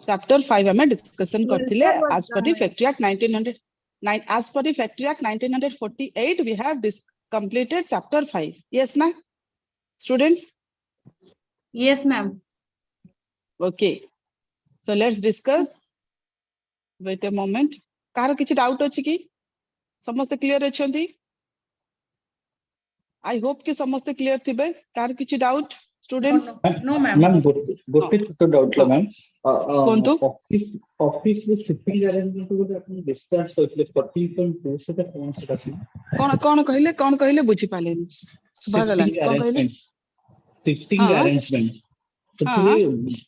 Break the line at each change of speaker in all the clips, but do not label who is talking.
Chapter 5 हमें discussion करथिले as per the
Yes,
Factory Act 1900 as per the Factory Act 1948 we have completed chapter 5. Yes na students?
yes ma'am.
Okay, so let's discuss. Wait a moment. Car किछि doubt अछि कि समस्त clear अछंती? I hope कि समस्त clear थिबे. Car किछि doubt students?
No ma'am.
Ma'am गोटे छोट doubt ला ma'am
कोनतो
office रे शिफ्टिंग अरेंजमेंट को अपन डिस्टेंस कहले 14.2 से कौन से रखी
कोन कहले बुझी पालेनी
शिफ्टिंग अरेंजमेंट ସେଥିରେ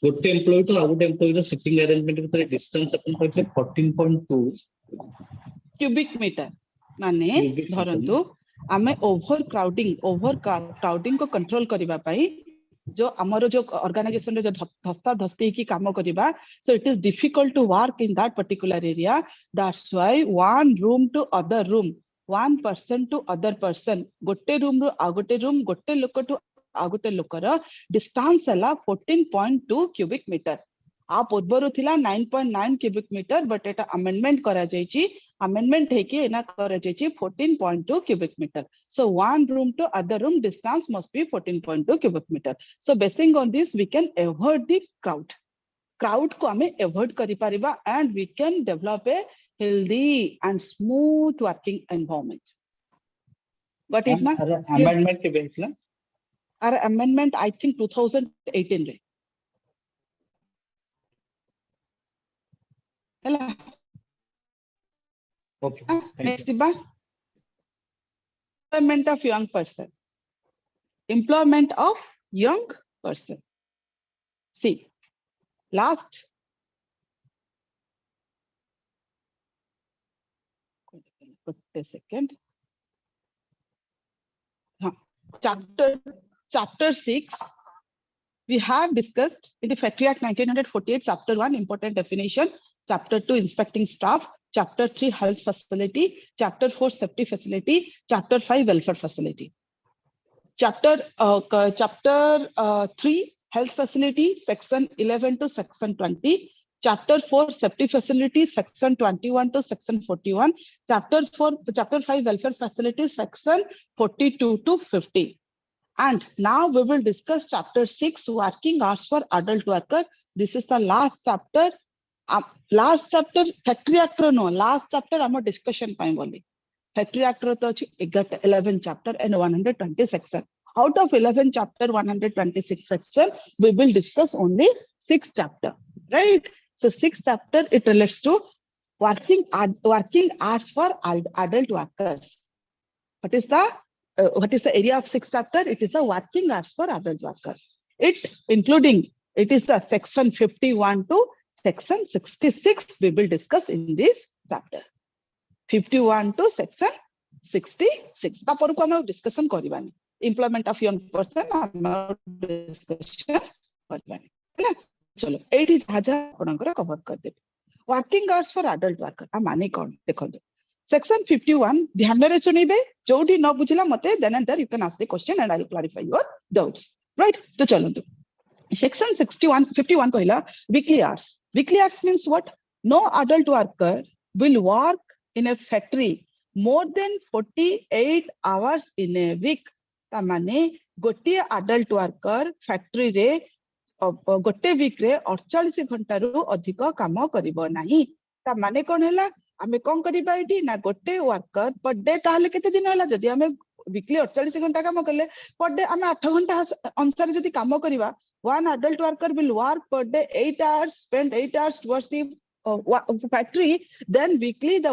ଗୋଟେ एम्प्लॉय तो आउट एम्प्लॉय रो शिफ्टिंग अरेंजमेंट ଭିତରେ डिस्टेंस अपन कहले 14.2
क्यूबिक मीटर माने धरंतु आमे ओवर क्राउडिंग को कंट्रोल करबा पई जो हमरो जो ऑर्गेनाइजेशन रे जो धस्ता धस्ती की काम करबा so it is difficult to work in that particular area that's why one room to other room one person to other person गोटे रूम रो आ गोटे रूम गोटे लोक टू आ गोटे लोकर डिस्टेंस हला 14.2 क्यूबिक मीटर आ पूर्वरु थिला 9.9 क्यूबिक मीटर बट एटा अमेंडमेंट करा जायछि अमेंडमेंट है कि एना करा जायछि 14.2 cubic metre so one room to other room distance must be 14.2 cubic meter so basing on this we can avoid the crowd को हमें avoid करि परिबा and we can develop a healthy and smooth working environment got it na
amendment के bench ना
our amendment I think 2018 रे Hello.
Okay.
Next, employment of young person. Employment of young person. See, last. Wait a second. Chapter 6. We have discussed in the Factory Act 1948, Chapter 1, important definition. Chapter 2, inspecting staff. Chapter 3, health facility. Chapter 4, safety facility. Chapter 5, welfare facility. Chapter 3, health facility, section 11 to section 20. Chapter 4, safety facility, section 21 to section 41. Chapter 5, welfare facility, section 42 to 50. And now we will discuss chapter 6, working hours for adult worker. This is the last chapter. Last chapter Factory Act no last chapter our discussion time only. Factory Act to 11 chapter and 120 section. Out of 11 chapter 126 section we will discuss only 6 chapter, right? So 6 chapter it relates to working hours for adult workers. What is the area of 6 chapter? It is the working hours for adult workers. It is the section 51 to section 66 we will discuss in this chapter. 51 to section 66. तापर को हम discussion करबानी. Employment of young person हम discussion करबानी. हैला चलो एठी जाजा आपनकर कवर कर दे. Working hours for adult worker आ माने कोन देखो. Section 51 ध्यान रे सुनिबे जोठी न बुझिला मते then and there you can ask the question and I will clarify your doubts, right? तो चलंतु. Section 51 कहला weekly hours. Weekly hours means what? No adult worker will work in a factory more than 48 hours in a week. तामाने गोटे adult worker factory रे गोटे week रे 48 घंटा रु अधिक काम करिवो नाही. तामाने कोन हैला हमें कोन करिबा एठी ना गोटे वर्कर पर डे ताहले केते दिन हैला जदी हमें वीकली 48 घंटा काम करले पर डे हमें 8 घंटा अनुसार जदी काम करिबा one adult worker will work per day 8 hours, spend 8 hours towards the factory, then weekly the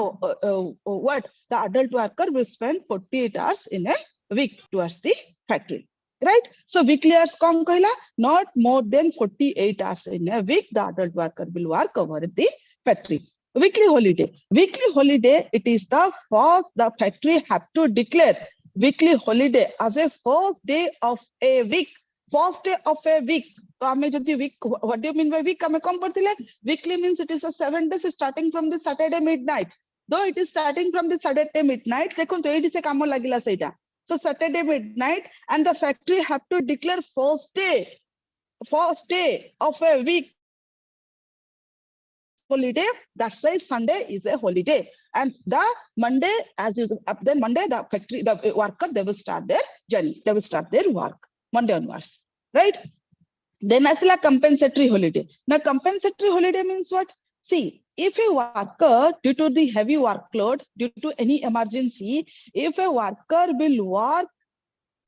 adult worker will spend 48 hours in a week towards the factory, right? So weekly hours come kahila, not more than 48 hours in a week the adult worker will work over the factory. Weekly holiday, it is the factory have to declare weekly holiday as a first day of a week. First day of a week. Week, what do you mean by week? Weekly means it is a 7 days starting from the Saturday midnight. Though it is starting from the Saturday midnight, so Saturday midnight, and the factory have to declare first day of a week holiday. That's why Sunday is a holiday. And the Monday, as usual, then Monday, the worker, they will start their journey. They will start their work Monday onwards, right? Then asila compensatory holiday. Now compensatory holiday means what? See, if a worker, due to the heavy workload, due to any emergency, if a worker will work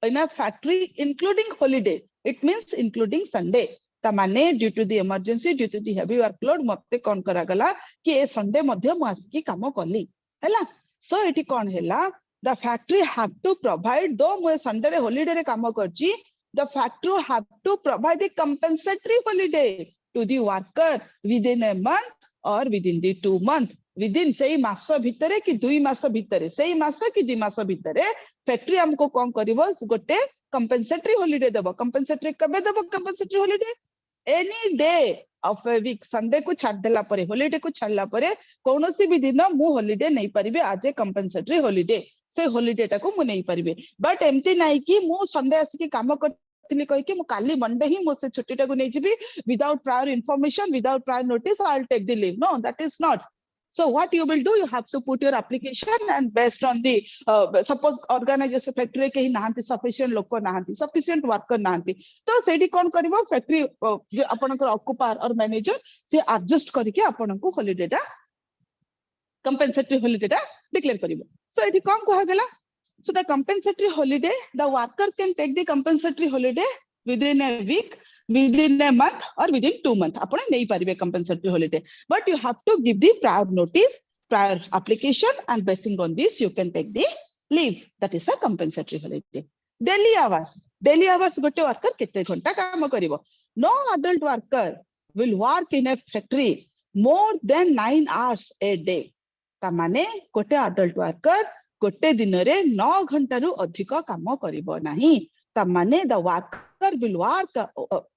in a factory including holiday, it means including Sunday. तामाने due to the emergency, due to the heavy workload, मत्ते कौन करा गला कि ए Sunday मध्य मास की कामो कली, हैला? So इटी कौन हैला? The factory have to provide, though मुझे Sunday रे holiday रे कामो करची, the factory have to provide a compensatory holiday to the worker within a month or within the 2 months. Within say मास भितरे कि 2 मास भितरे, say मास कि 2 मास भितरे, factory हमको कौन करिवो गोटे compensatory holiday देबो. Compensatory कबे देबो compensatory holiday? Any day of a week. Sunday को छाड़ देला परे, holiday को छाड़ला परे, कौनसी भी दिन मु holiday नहीं परिबे आज ए compensatory holiday. से holiday टा को मु नहीं परिबे. But एमती नहीं कि मु Sunday आसी की काम करथिली कहि कि मु काली Monday ही मु से छुट्टी टा को नहीं जिबी without prior information, without prior notice, I'll take the leave. No, that is not. So what you will do, you have to put your application, and based on the suppose organization factory के ही नाहंती sufficient लोग को नाहंती, sufficient worker नाहंती, तो सेठी कौन करिवो factory जो अपन को occupier और manager से adjust करके अपन को holiday टा compensatory holiday टा declare करिवो. So एठी कौन कहा गला? So the compensatory holiday, the worker can take the compensatory holiday within a week, within a month, or within 2 months. Apne nahi paribe compensatory holiday, but you have to give the prior notice, prior application, and basing on this you can take the leave. That is a compensatory holiday. Daily hours gote worker kete ghanta kaam karibo. No adult worker will work in a factory more than 9 hours a day. Tamane gote adult worker gote dinare 9 घंटा रु अधिक काम करिबो नाही. तामाने the worker will work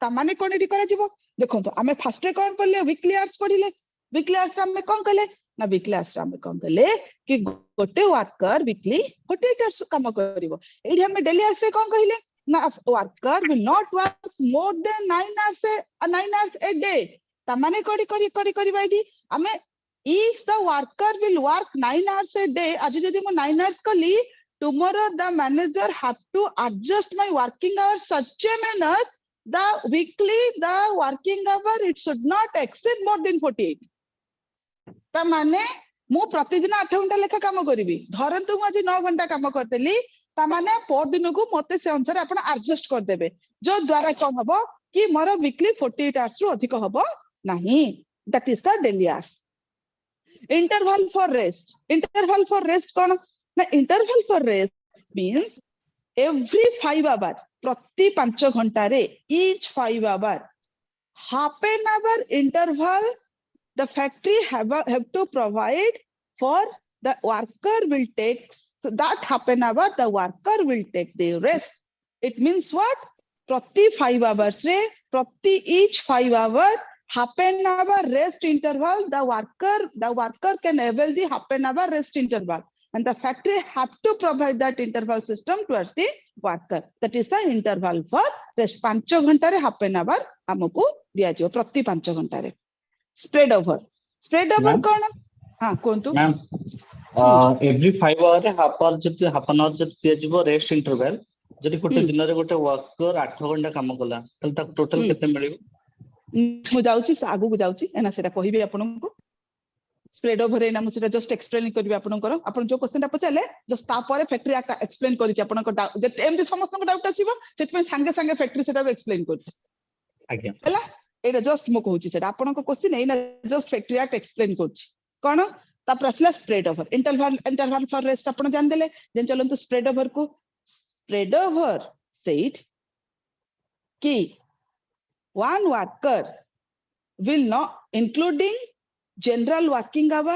तामाने कोन एडी करा जिवो. देखो तो आमे फर्स्ट रे कोन पढले वीकली आवर्स पढिले. वीकली आवर्स आमे कोन कले ना वीकली आवर्स आमे कोन कले कि गोटे वर्कर वीकली 48 आवर्स काम करिवो. एडी हमें डेली आवर्स रे कोन कहिले ना worker will not work more than 9 hours a day. तामाने कोडी करिबा एडी आमे if the worker will work 9 hours a day, आज जदि मो 9 hours कली, tomorrow the manager have to adjust my working hours such a manner the weekly the working hour it should not exceed more than 48. ता माने मु प्रतिदिन 8 घंटा लेखा काम करिवि. धरंतु मु आज 9 घंटा काम करतेली, ता माने पर दिन को मते से अनुसार आपण एडजस्ट कर देबे, जो द्वारा कोन हबो कि मोर वीकली 48 hours रु अधिक हबो नाही. That is the daily hours. Interval for rest. Interval for rest cone? Now, interval for rest means every 5 hours, प्रति 5 घंटा रे, each 5 hours, half an hour interval, the factory have to provide for the worker will take, so that half an hour, the worker will take the rest. It means what? प्रति 5 hours रे, प्रति each 5 hours, half an hour rest interval, the worker can avail the half an hour rest interval. And the factory have to provide that interval system towards the worker. That is the interval for rest. 5 घंटा रे half an hour हमको दिया जो प्रति 5 घंटा रे. Spread over. Spread over कौन? हाँ कौन तू?
Ma'am, every 5 hours रे half an hour जब दिया जो rest interval, जदि कोटे दिन रे कोटे worker 8 घंटा काम कला, तल तक total कितने मिलेगा?
मु जाउची आगु को जाउची एना सेटा कहिबे आपन को. स्प्रेड ओवर एना मु सेटा जस्ट एक्सप्लेन करबे आपन को. आपन जो क्वेश्चन ता पचाले जस्ट ता परे फैक्टरी एक्सप्लेन करिछि आपन को डाउट जे एमति समस्त को डाउट आसीबो सेत में संगे संगे फैक्टरी सेटा एक्सप्लेन करछि. आज्ञा हला एटा जस्ट मु कहूछि सेटा आपन को क्वेश्चन एना जस्ट फैक्टरी एक्सप्लेन करछि कोन ता प्रसला spread over. Interval for rest आपन जान देले. देन चलंतु स्प्रेड ओवर को. स्प्रेड ओवर सेड कि one worker will not, including general working hour,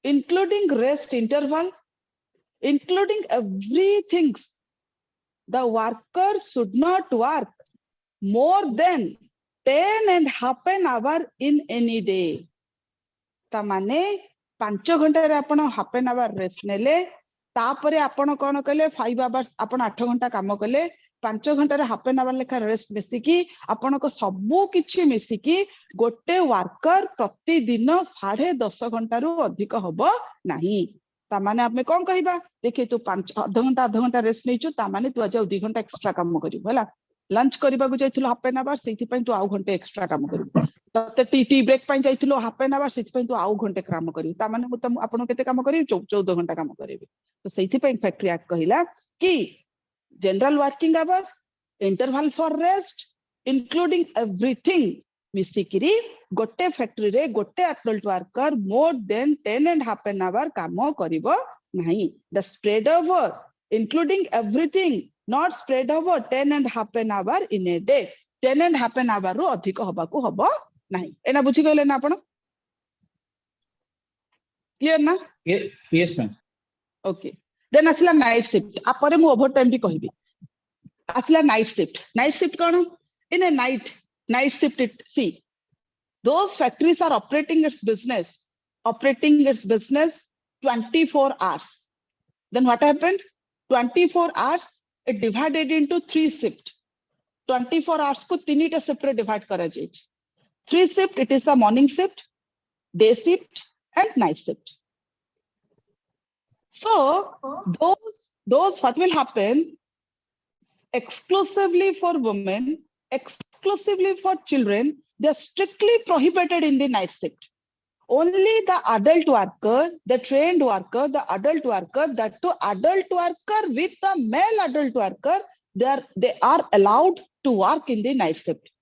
including rest interval, including everything, the worker should not work more than 10.5 an hour in any day. तामाने 5 घंटा रे आपण half an hour rest नेले, तापरे आपण कोन कले 5 hours आपण 8 घंटा काम कले, 5 घंटा रे हाफ एन आवर लेखा रेस्ट मिसिकी आपनको सबु किछि मिसिकी गोटे वर्कर प्रतिदिन 10.5 घंटा रु अधिक हबो नाही ता माने आमे कोन कहिबा देखि तू 5 आधा घंटा रेस्ट नैचु ता माने तू आज 2 घंटा एक्स्ट्रा काम करिबो हला लंच करबा को जाइथिलो हाफ एन आवर सेति पई तू आउ घंटे एक्स्ट्रा काम करिबो तते टी ब्रेक पई जाइथिलो हाफ एन आवर सेति पई तू आउ घंटे काम करिबो ता माने मु आपन केते काम करिबो 14 घंटा काम करिबो तो सेति पई फैक्ट्री एक्ट कहिला कि general working hour interval for rest including everything मिसिकिरी गोटे फैक्ट्री रे गोटे adult worker more than 10.5 an hour काम करिबो नाही the spread over including everything not spread over 10.5 an hour in a day 10.5 an hour रो अधिक होबा को होबो नाही एना बुझी गले ना आपण क्लियर ना
यस मैम
ओके देन असला नाइट शिफ्ट आपरे मु ओवर टाइम भी कहबी असला नाइट शिफ्ट कोन in a night shift it see those factories are operating its business 24 hours then what happened 24 hours it divided into 3 shift 24 hours को तीनटा shift रे डिवाइड करा जाय 3 shift it is the morning shift day shift and night shift so those what will happen exclusively for women exclusively for children they are strictly prohibited in the night shift only the adult worker the trained worker the adult worker that to adult worker with the male adult worker they are allowed to work in the night shift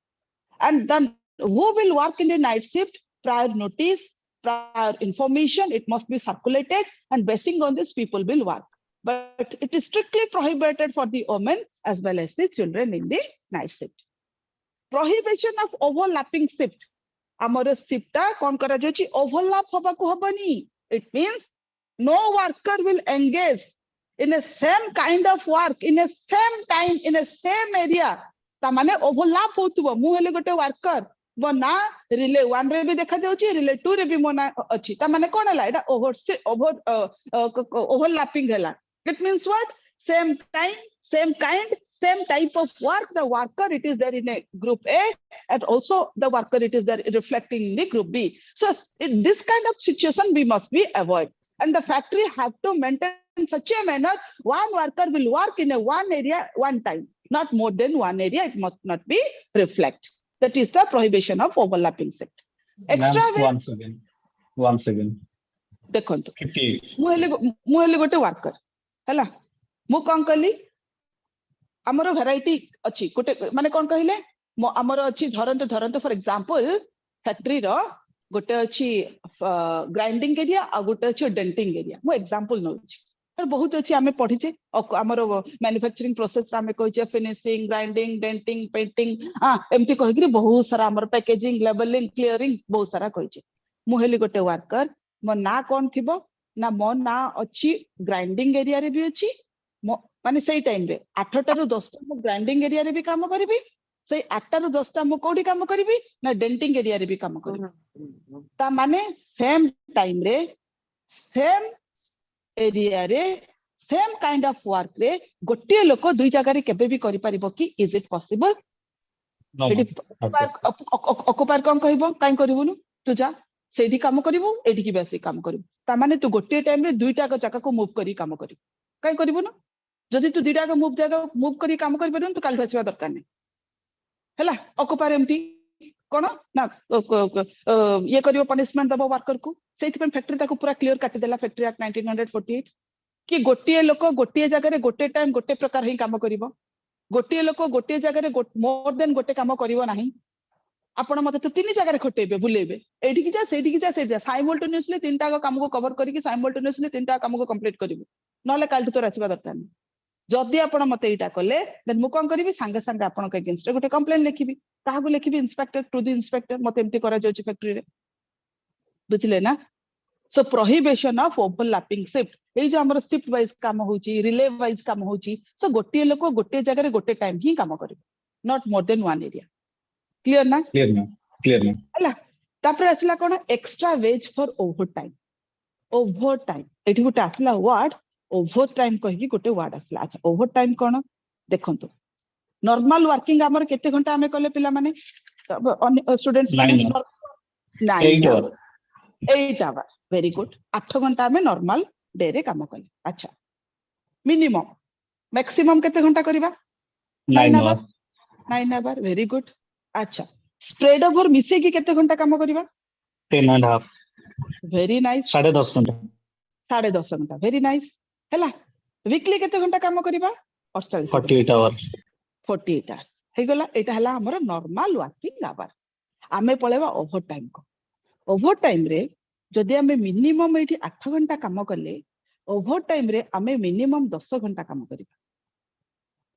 and then who will work in the night shift prior notice prior information it must be circulated and basing on this people will work but it is strictly prohibited for the women as well as the children in the night shift prohibition of overlapping shift amara shift ta kon kara jachi overlap hoba ko hobani it means no worker will engage in a same kind of work in a same time in a same area ta mane overlap hotubo mu hele gote worker वो ना relay 1 रे भी देखा जाउची relay 2 रे भी मोना अछि ता माने कोन हला एटा ओवरलैपिंग हला it means what same time same kind same type of work the worker it is there in a group A and also the worker it is there reflecting in the group B so in this kind of situation we must be avoid and the factory have to maintain such a manner one worker will work in a one area one time not more than one area it must not be reflect that is the prohibition of overlapping shift extra
once again
देखंतु मु हेले गोटे worker हला मु कोन कहली हमरो variety अछि गोटे माने कोन कहिले हमरो अछि धरंत फॉर एग्जांपल फैक्ट्री रो गोटे अछि ग्राइंडिंग एरिया आ गोटे अछि डेंटिंग एरिया मु एग्जांपल नउछि पर बहुत अछि हमें पढिचे हमरो मैन्युफैक्चरिंग प्रोसेस हमें कहिचे फिनिशिंग ग्राइंडिंग डेंटिंग पेंटिंग एमती कहिकरी बहुत सारा हमर पैकेजिंग लेबलिंग क्लियरिंग बहुत सारा कहिचे मु हेली गोटे वर्कर मो ना कोन थिबो ना मो ना अछि ग्राइंडिंग एरिया रे भी अछि माने सेई टाइम रे 8टा रु 10टा मो ग्राइंडिंग एरिया रे भी काम करिवि सेई 8टा रु 10टा मो कोडी काम करिवि ना डेंटिंग एरिया रे भी काम करिवि ता माने सेम टाइम रे सेम एरिया रे सेम काइंड ऑफ वर्क रे गोटे लोक दुई जगह रे केबे भी करि परिबो कि इज इट पॉसिबल ऑक्युपायर कम कहबो काई करिवनु तू जा सेठी काम करिवु एठी की बेसी काम करिवु ता माने तू गोटे टाइम रे दुईटा जगह को मूव करी काम करिवु काई करिवनु जदि तू दुईटा को मूव करी काम करि परनु तू काल आसीबा दरकार नै हला ऑक्युपायर एमती कोन ना ये करिवो पनिशमेंट दबो वर्कर को सेति पे फैक्ट्री ताको पूरा क्लियर काटि देला फैक्ट्री एक्ट 1948 कि गोटे लोक गोटे जगह रे गोटे टाइम गोटे प्रकार ही काम करिवो गोटे लोक गोटे जगह रे मोर देन गोटे काम करिवो नाही आपण मते तो तीन जगह रे खटेबे बुलेबे एठी की जा सेठी जा साइमल्टेनियसली तीनटा काम को कवर करिकि साइमल्टेनियसली तीनटा काम को कंप्लीट करिवो नले काल तो रासिबा दरकार नै जदि आपण मते एटा कले देन मु कोन करिवि संगे संगे आपण के अगेंस्ट रे गोटे कंप्लेंट लिखिबि काहा को लिखिबि इंस्पेक्टर टू द इंस्पेक्टर मते एमती करा जाउची फैक्ट्री रे बुझले ना so prohibition of overlapping shift ए जो हमर शिफ्ट वाइज काम होची रिले वाइज काम होची सो गोटे लोक गोटे जगह रे गोटे टाइम ही काम करिवो not more then one area clear ना हला तापर असला कोन extra wage for overtime एठी गोटे असला वर्ड ओवर टाइम कहि गोटे वर्ड असला अच्छा ओवर टाइम कोन देखंतु नॉर्मल वर्किंग आवर केते घंटा हमें कले पिला माने students
8 hour
8 hour very good 8 घंटा हमें नॉर्मल डे रे काम कले अच्छा मिनिमम मैक्सिमम केते घंटा करिबा
9 आवर
9 आवर वेरी गुड अच्छा स्प्रेड ओवर मिसे की केते घंटा काम करिबा
10 and half
वेरी नाइस
10.5 घंटा
10.5 घंटा वेरी नाइस हैला वीकली केते घंटा काम करिबा
48 आवर
48 आवर्स हे गला एटा हला हमर नॉर्मल वर्किंग आवर आमे पळेबा ओवर टाइम को ओवर टाइम रे जदि आमे मिनिमम एठी 8 घंटा काम करले ओवर टाइम रे आमे मिनिमम 10 घंटा काम करिबा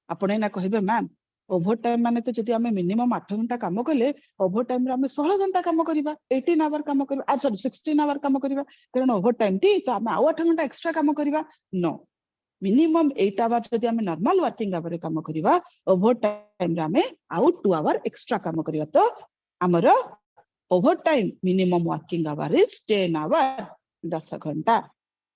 आपणे ना कहिबे मैम ओवर टाइम माने तो जदि आमे मिनिमम 8 घंटा काम करले ओवर टाइम रे आमे 16 घंटा काम करिबा 18 आवर काम करिबा सॉरी 16 आवर काम करिबा कारण ओवर टाइम ती तो आमे 8 घंटा एक्स्ट्रा काम करिबा नो मिनिमम 8 आवर जदि आमे नॉर्मल वर्किंग आवर काम करिबा ओवर टाइम रे आमे आउट 2 आवर एक्स्ट्रा काम करिबा तो हमर over time minimum working hour is 10 hour 10 घंटा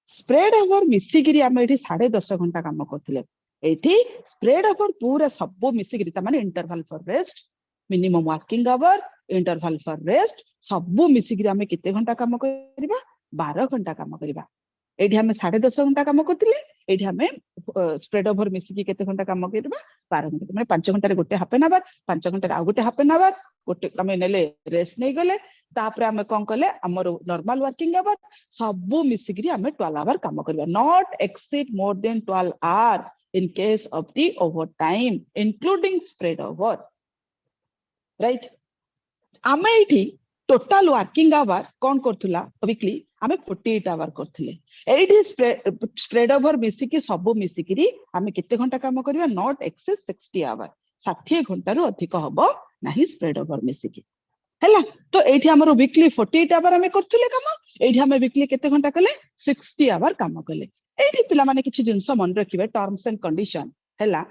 स्प्रेड ओवर मिसिगिरी आमे एठी 10.5 घंटा काम करथिले एठी स्प्रेड ओवर पूरा सबो मिसिगिरी त माने interval for rest minimum working our interval for rest सबो मिसिगिरी आमे केते घंटा काम करिबा 12 घंटा काम करिबा एठी हमें 10.5 घंटा काम करथिले एठी हमें स्प्रेड ओवर मिसिकी केते घंटा काम करिबा 12 घंटा माने 5 घंटा रे गोटे हाफ एन आवर 5 घंटा रे आ गोटे हाफ एन आवर गोटे हमें नेले रेस्ट नै गले तापरे हमें कोन कले हमर नॉर्मल वर्किंग आवर सबो मिसिकी हमें 12 आवर काम करिबा not exceed more than 12 hour in case of the overtime including spread over right आमे एठी टोटल वर्किंग आवर कोन करथुला वीकली आमे 48 आवर करथिले एठी स्प्रेड ओवर मिसिकी सबो मिसिकी आमे केते घंटा काम करिबा नॉट एक्सेस 60 आवर 60 घंटा रु अधिक हबो नाही स्प्रेड ओवर मिसिकी हैला तो एठी हमर वीकली 48 आवर आमे करथुले काम एठी आमे वीकली केते घंटा कले 60 आवर काम कले एठी पिला माने किछि जिंस मन रखिबे टर्म्स एंड कंडीशन हैला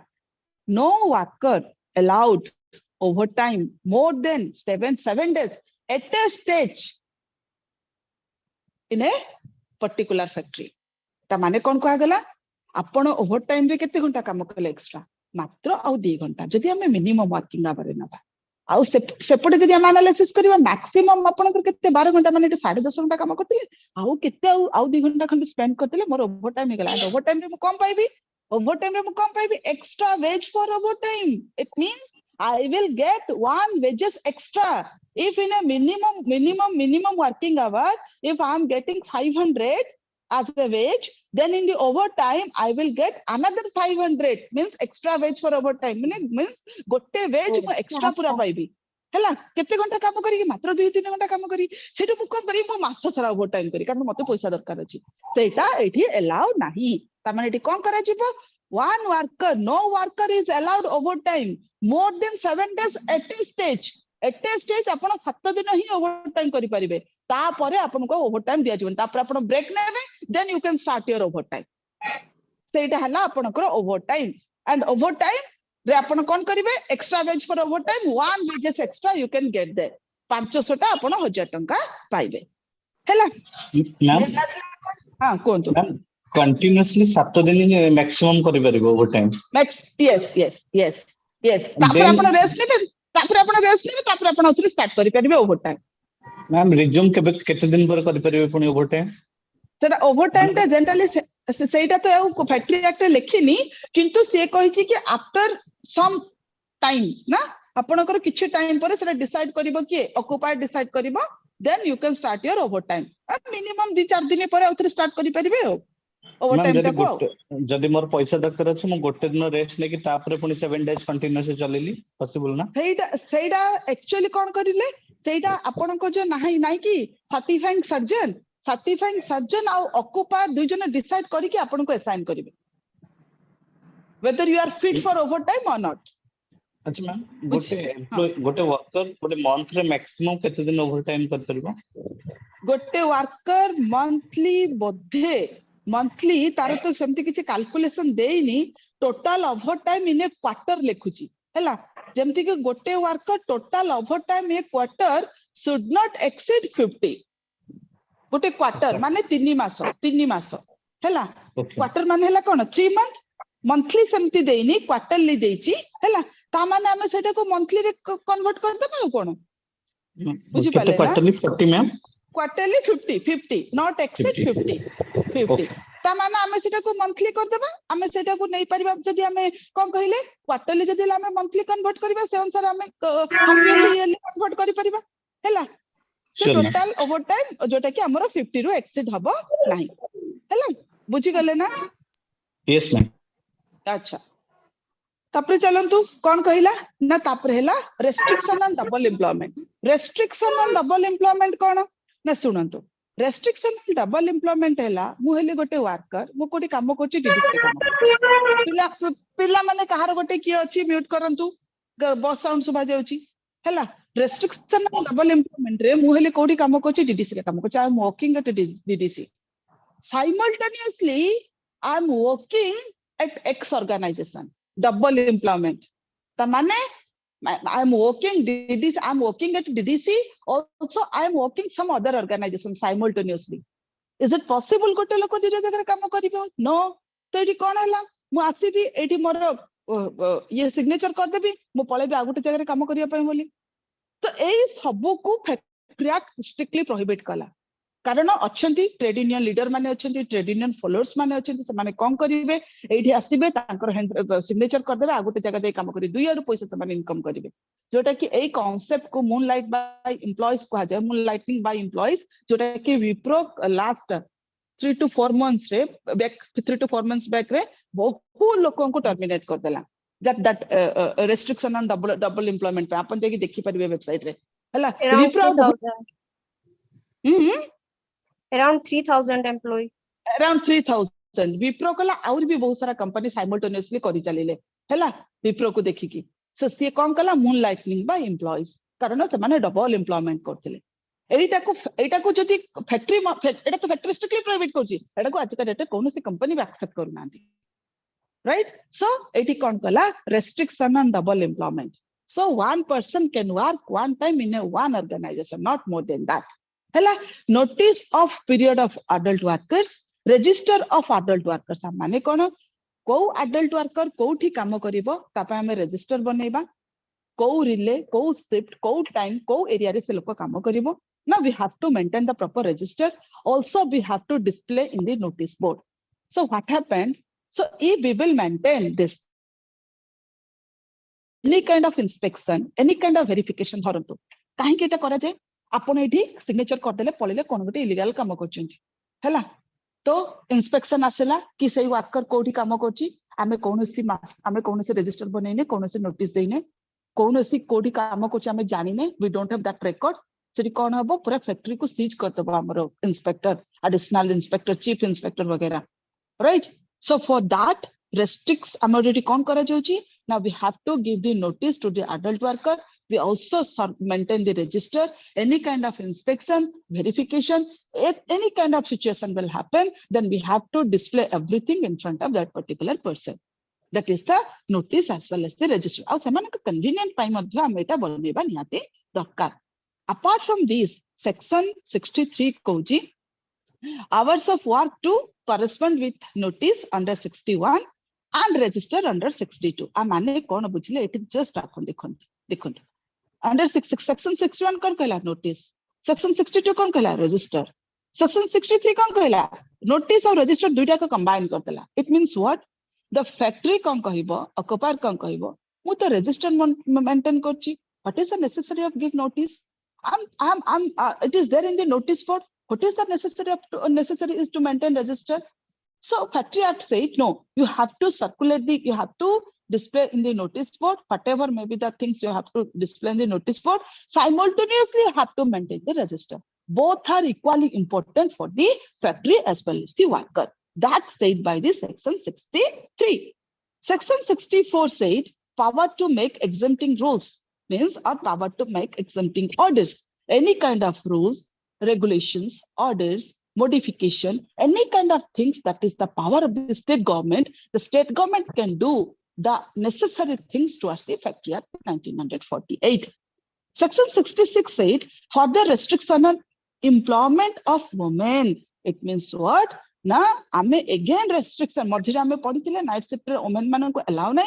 no worker allowed over time more than 7 days at a stage in a particular factory ता माने कोन कहा गला आपण ओवर टाइम रे केते घंटा काम कले एक्स्ट्रा मात्र आ 2 घंटा जदि हमें मिनिमम वर्किंग आवर नबा आउ सेपटे जदि हम एनालिसिस करबा मैक्सिमम आपण केते 12 घंटा माने 10.5 घंटा काम करथिले आउ केते आउ 2 घंटा खंड स्पेंड करथिले मोर ओवर टाइम हे गला ओवर टाइम रे मु कम पाइबी ओवर टाइम रे मु कम पाइबी extra wage for overtime it means I will get 1 wages extra if in a minimum working hour if I am getting 500 as a wage then in the overtime I will get another 500 means extra wage for overtime means gotte wage mo extra pura paibi hela kete घंटा काम करी मात्र 2-3 घंटा काम करी सेटु मु कोन करी मो मास सारा ओवरटाइम करी कारण मते पैसा दरकार अछि सेटा एठी अलाउ नाही त माने एठी कोन करा जिवो one worker no worker is allowed overtime more than 7 days at a stage आपण 7 दिन ही ओवरटाइम करि परिबे ता परे आपण को ओवरटाइम दिया जीवन ता पर आपण ब्रेक नेबे then you can start your overtime सेटा हला आपण को ओवरटाइम एंड ओवरटाइम रे आपण कोन करिवे extra wage for overtime 1 wages extra you can get there 500 टा आपण 1000 टंका पाइबे हला
मैम
हां कोन तो
कंटिन्यूअसली 7 दिन मैक्सिमम करि परिबो ओवरटाइम
मैक्स यस तापर आपण रेस्ट नेबे तापर आपण उतरी स्टार्ट करि परिबे ओवरटाइम
मैम रिज्यूम केते दिन पर करि परिबे पुनी ओवरटाइम
सेटा ओवरटाइम ता जनरली सेटा तो फैक्ट्री एक्ट लिखिनी किंतु से कहिछि कि आफ्टर सम टाइम ना आपनकर किछि टाइम पर सेटा डिसाइड करिवो कि ऑक्युपाइड डिसाइड करिवो then you can start your overtime minimum 2-4 दिन पर उतरी स्टार्ट करि परिबे ओवरटाइम ता को
जदी मोर पैसा दरकार अछि मो गोटे दिन रेस्ट नै कि तापर पुनी 7 days कंटीन्यूअस चलेली पॉसिबल ना
सेटा एक्चुअली कोन करिले सेटा आपन को जो नाही कि सर्टिफाइंग सर्जन आ ऑक्युपायर दुई जन डिसाइड करी कि आपन को असाइन करिवे whether you are fit for overtime or not
अच्छा मैम गोटे एम्प्लॉय गोटे वर्कर गोटे मंथ रे मैक्सिमम केते दिन ओवरटाइम कर परबो
गोटे वर्कर मंथली तार तो सेमती किछि कैलकुलेशन देइनी total overtime in a quarter लेखुची हैला जेमती कि गोटे worker total overtime a quarter should not exceed 50 गोटे क्वार्टर माने 3 मास हैला क्वार्टर माने हैला कोन 3 मंथ मंथली सेमती देनी क्वार्टरली देची हैला ता माने हमें सेटा को मंथली रे कन्वर्ट कर देबा कोन बुझी
केते
पाले ना
quarterly 40 ma'am
quarterly 50 not accessed 50 ता माने हमें सेटा को मंथली कर देबा हमें सेटा को नै परिबा जदी हमें कोन कहिले क्वार्टरली जदी हमें मंथली कन्वर्ट करबा से अनुसार हमें हाफ ईयरली ईयरली कन्वर्ट करि परिबा हैला से टोटल ओवर टाइम जोटा कि हमरो 50 रु एक्सेड हबो नाही हैला बुझी गले ना
यस मैम
अच्छा तापर चलंतु कौन कहिला ना तापर हैला रेस्ट्रिक्शन ऑन डबल एम्प्लॉयमेंट कौन ना सुनंतु रेस्ट्रिक्शन ऑन डबल एम्प्लॉयमेंट हैला मु हेले गोटे वर्कर मु कोठी काम करची डीडीसी रे काम पिला पिला माने कहार गोटे की अछि म्यूट करंतु बस साउंड सुबा जाउची हैला रेस्ट्रिक्शन ऑन डबल एम्प्लॉयमेंट रे मु हेले कोठी काम करची डीडीसी रे काम करची I am working at DDC simultaneously I am working at X organization double employment the mane I am working DDC I am working at DDC also I am working some other organization simultaneously is it possible gote loko dira jagah काम करिबो no तो एठी कोन हला मु आसीबी एठी मोर ये signature कर देबी मु पळेबी आ गोटे जगह काम करिया पय बोली तो एई सब को फैक्ट्री एक्ट स्ट्रिक्टली प्रोहिबिट कला कारण अच्छी ट्रेड यूनियन लीडर माने अच्छी ट्रेड यूनियन फॉलोअर्स माने अच्छी से माने कौन करिवे एठी आसीबे तांकर सिग्नेचर कर देबे आ गोटे जगह दे काम करी दुई आडू पैसा से माने इनकम करिवे जोटा कि एई कांसेप्ट को मूनलाइट बाय एम्प्लॉयज कहा जाय मूनलाइटिंग बाय एम्प्लॉयज जोटा कि विप्रो लास्ट 3 to 4 months रे बैक 3 to 4 months बैक रे बहु लोगों को टर्मिनेट कर देला that restriction on double employment पे अपन जाके देखि परिबे वेबसाइट रे हला Wipro
around 3000 employee
around 3000 Wipro कला और भी बहुत सारा कंपनी साइमल्टेनियसली करि चलिले हैला विप्रो को देखि की सो से कोन कला मून लाइटनिंग बाय एम्प्लॉयज कारण से माने डबल एम्प्लॉयमेंट करथिले एटा को जदी फैक्ट्री एटा तो फैक्ट्री स्ट्रिक्टली प्राइवेट करछि एटा को आज का डेट कोनो से कंपनी भी एक्सेप्ट करू नांती राइट सो एटी कोन कला restriction on double employment so one person can work one time in a one organization not more than that हैला notice of period of adult workers register of adult workers माने कोन को adult worker कोठी काम करिवो तापा हमें register बनेबा को relay को shift को टाइम को एरिया रे से लोक काम करिवो now we have to maintain the proper register also we have to display in the notice board so what happened so if we will maintain this any kind of inspection any kind of verification धरंतु काहे केटा करा जाय आपण एठी signature कर देले पळिले कोन गोटे illegal काम करछंती हैला तो इंस्पेक्शन आसेला कि सेही वर्कर कोठी काम करछि आमे कोनोसी रजिस्टर बनेने कोनोसी नोटिस देने कोनोसी कोठी काम करछि आमे जानिने we don't have that record सेठी कोन हबो पूरा फैक्ट्री को सीज कर दबो हमरो inspector additional inspector chief inspector वगैरह right so for that restricts already कोन करा जाउची now we have to give the notice to the adult worker we also maintain the register any kind of inspection verification if any kind of situation will happen then we have to display everything in front of that particular person that is the notice as well as the register au seman convenient pay madhya am eta baneba niate darkar apart from this section 63 koji hours of work to correspond with notice under 61 and register under 62 आ माने कोन बुझले it just आपन देखंत under section 61 कोन कहला notice section 62 कोन कहला register section 63 कोन कहला notice और register दुइटा को combine कर देला it means what the factory कोन कहिबो ऑक्युपायर कोन कहिबो मु तो रजिस्टर मेंटेन करछि what is the necessary of give notice I'm it is there in the notice board what is the necessary is to maintain register so factory act said no you have to circulate you have to display in the notice board whatever may be the things you have to display in the notice board simultaneously you have to maintain the register both are equally important for the factory as well as the worker that's said by the section 63 section 64 said power to make exempting rules means or power to make exempting orders any kind of rules regulations orders modification any kind of things that is the power of the state government can do the necessary things towards the factory act 1948 section 66 said for the restriction on employment of women it means what ना आमे again restriction मझिरे आमे पढिथिले night shift रे women मानन को allow नै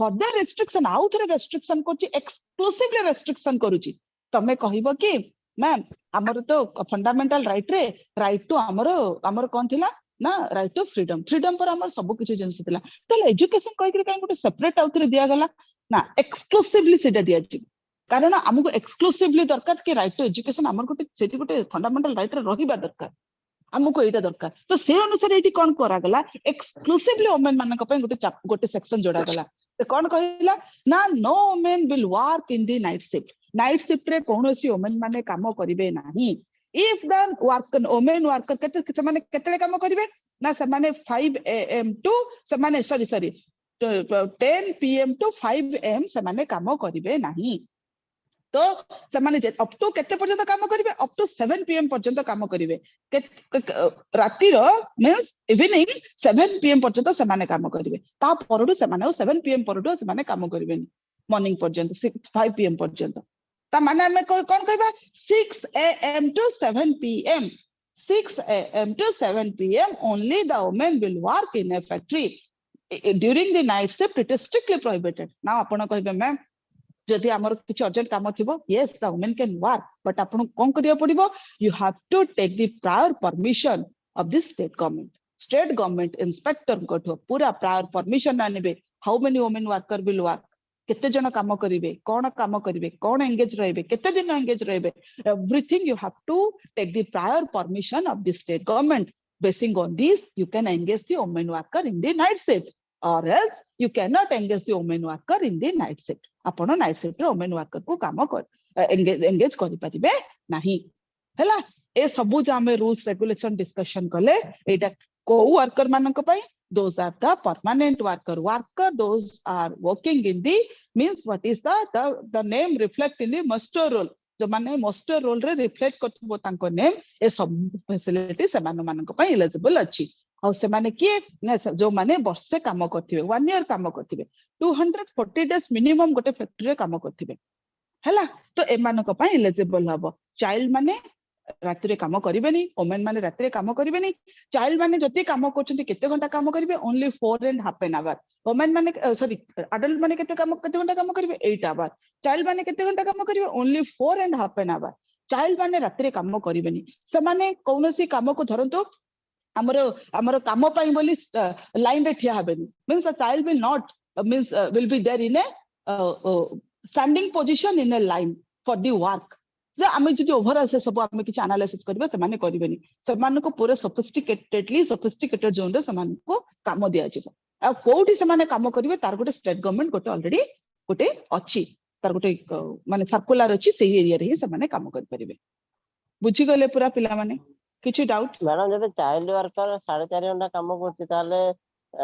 further restriction आउ थरे restriction करछि एक्सक्लूसिवली रेस्ट्रिक्शन करूछि तमे कहिबो कि मैम हमर तो फंडामेंटल राइट टू हमर कोन थिला ना राइट टू फ्रीडम पर हमर सब किछि जिंस थिला तले एजुकेशन कहि कि काई गोटे सेपरेट आउ थरे दिया गला ना एक्सक्लूसिवली सेटा दिया छि कारण हमको एक्सक्लूसिवली दरकार कि राइट टू एजुकेशन हमर गोटे सेठी गोटे फंडामेंटल राइट रे रहिबा दरकार हमको एटा दरकार तो से अनुसार एटी कोन करा गला एक्सक्लूसिवली वुमेन मानक पय गोटे सेक्शन जोड़ा गला तो कोन कहिला ना no women will work in the night shift रे कोनोसी वुमेन माने काम करिवे नाही इफ द वुमेन वर्कर केते माने केते काम करिवे ना से माने 5 am टू से माने सॉरी 10 pm टू 5 am से माने काम करिवे नाही तो से माने अप टू केते पर्यंत काम करिवे अप टू 7 pm पर्यंत काम करिवे राती रो मींस इवनिंग 7 pm पर्यंत से माने काम करिवे ता परडू से माने 7 pm परडू से माने काम करिवे मॉर्निंग पर्यंत 5 pm पर्यंत ता माने हमें कोन कहबा 6 am to 7 pm 6 am to 7 pm only the women will work in a factory during the night shift it is strictly prohibited now आपण कहबे मैम जदि हमर किछ अर्जेंट काम थिबो yes the women can work but आपण कोन करिया पड़िबो you have to take the prior permission of the state government inspector को पूरा prior permission आनिबे how many women worker will work केते जन काम करिवे कोन एंगेज रहबे केते दिन एंगेज रहबे everything you have to take the prior permission of the state government basing on this you can engage the women worker in the night shift or else you cannot engage the women worker in the night shift आपण night shift रे women worker को काम कर engage करि परिबे नाही हला ए सबु जे हमें रूल्स रेगुलेशन डिस्कशन कले एटा को वर्कर मानक पई those are the permanent worker those are working in the means what is the name reflect in the master role जो माने मास्टर रोल रे रिफ्लेक्ट करथबो तांको नेम ए सब फैसिलिटी से मानक पई एलिजिबल अछि और से माने कि जो माने वर्षे काम करथिबे 1 ईयर काम करथिबे 240 डेज मिनिमम गोटे फैक्ट्री रे काम करथिबे हला तो ए मानक पई एलिजिबल हबो चाइल्ड माने राति रे काम करिवेनी वुमेन माने राति रे काम करिवेनी चाइल्ड माने जति काम करछन्ती केते घंटा काम करिवे ओनली 4.5 आवर वुमेन माने सॉरी अडल्ट माने केते घंटा काम करिवे 8 आवर चाइल्ड माने केते घंटा काम करिवे ओनली 4.5 आवर चाइल्ड माने राति रे काम करिवेनी से माने कोनोसी काम को धरंतो हमर काम पई बोली लाइन रे ठिया हबेनी means the child will not means will be there in a standing position in a line for the work जे आमे जदि ओवरऑल से सब आमे किछ एनालिसिस करबे से माने करिवेनी से माने को पूरा सोफिस्टिकेटेड जोन रे से माने को काम दिया जिवो आ कोठी से माने काम करिवे तार गोटे स्टेट गवर्नमेंट गोटे ऑलरेडी गोटे अछि तार गोटे माने सर्कुलर अछि सेही एरिया रे ही से माने काम कर परिवे बुझी गले पूरा पिला माने किछ डाउट
मैडम जब चाइल्ड वर्कर 4.5 घंटा काम करछि ताले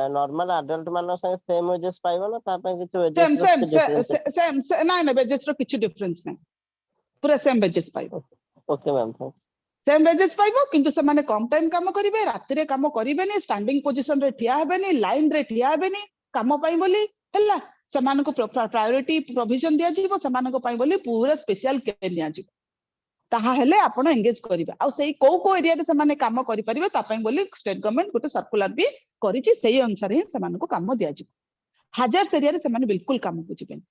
नॉर्मल एडल्ट मानो संगे सेम वेजेस पाइबो ना ता पे किछ वेजेस
सेम ना ना वेजेस रो किछ डिफरेंस नै पूरा सेम वेजेस पाइबो
ओके मैम
सेम वेजेस पाइबो किंतु से माने कम टाइम काम करिवे राति रे काम करिवेनी स्टैंडिंग पोजीशन रे ठिया हेबेनी लाइन रे ठिया हेबेनी काम पई बोली हल्ला से माने को प्रायोरिटी प्रोविजन दिया जीवो से माने को पई बोली पूरा स्पेशल केयर निया जीवो ताहा हेले आपण एंगेज करिवे आ सेही को एरिया रे से माने काम करि परिवे ता पई बोली स्टेट गवर्नमेंट गोटे सर्कुलर भी करिछि सेही अनुसार ही से माने को काम दिया जीवो हजार एरिया रे से माने बिल्कुल काम बुझिबेन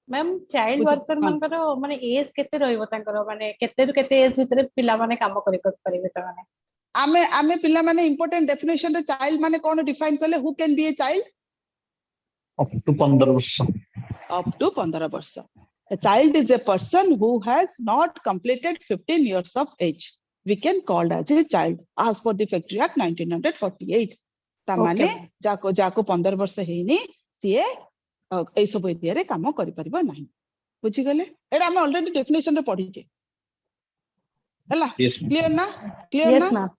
मैम चाइल्ड वर्कर मानकर माने एज केते रहइबो तांकर माने केते रु केते एज भितरे पिला माने काम करि परिबे त माने
आमे पिला माने इंपोर्टेंट डेफिनेशन रे चाइल्ड माने कोन डिफाइन करले who can be a child
up to 15 वर्ष
up to 15 वर्ष a child is a person who has not completed 15 years of age we can called as a child as per the factory act 1948 ता माने जाको 15 वर्ष हेनी सिए ए सब area रे काम करि परिबो नाही बुझी गले एडा हम ऑलरेडी डेफिनेशन रे पढी छे हला क्लियर ना
यस मैम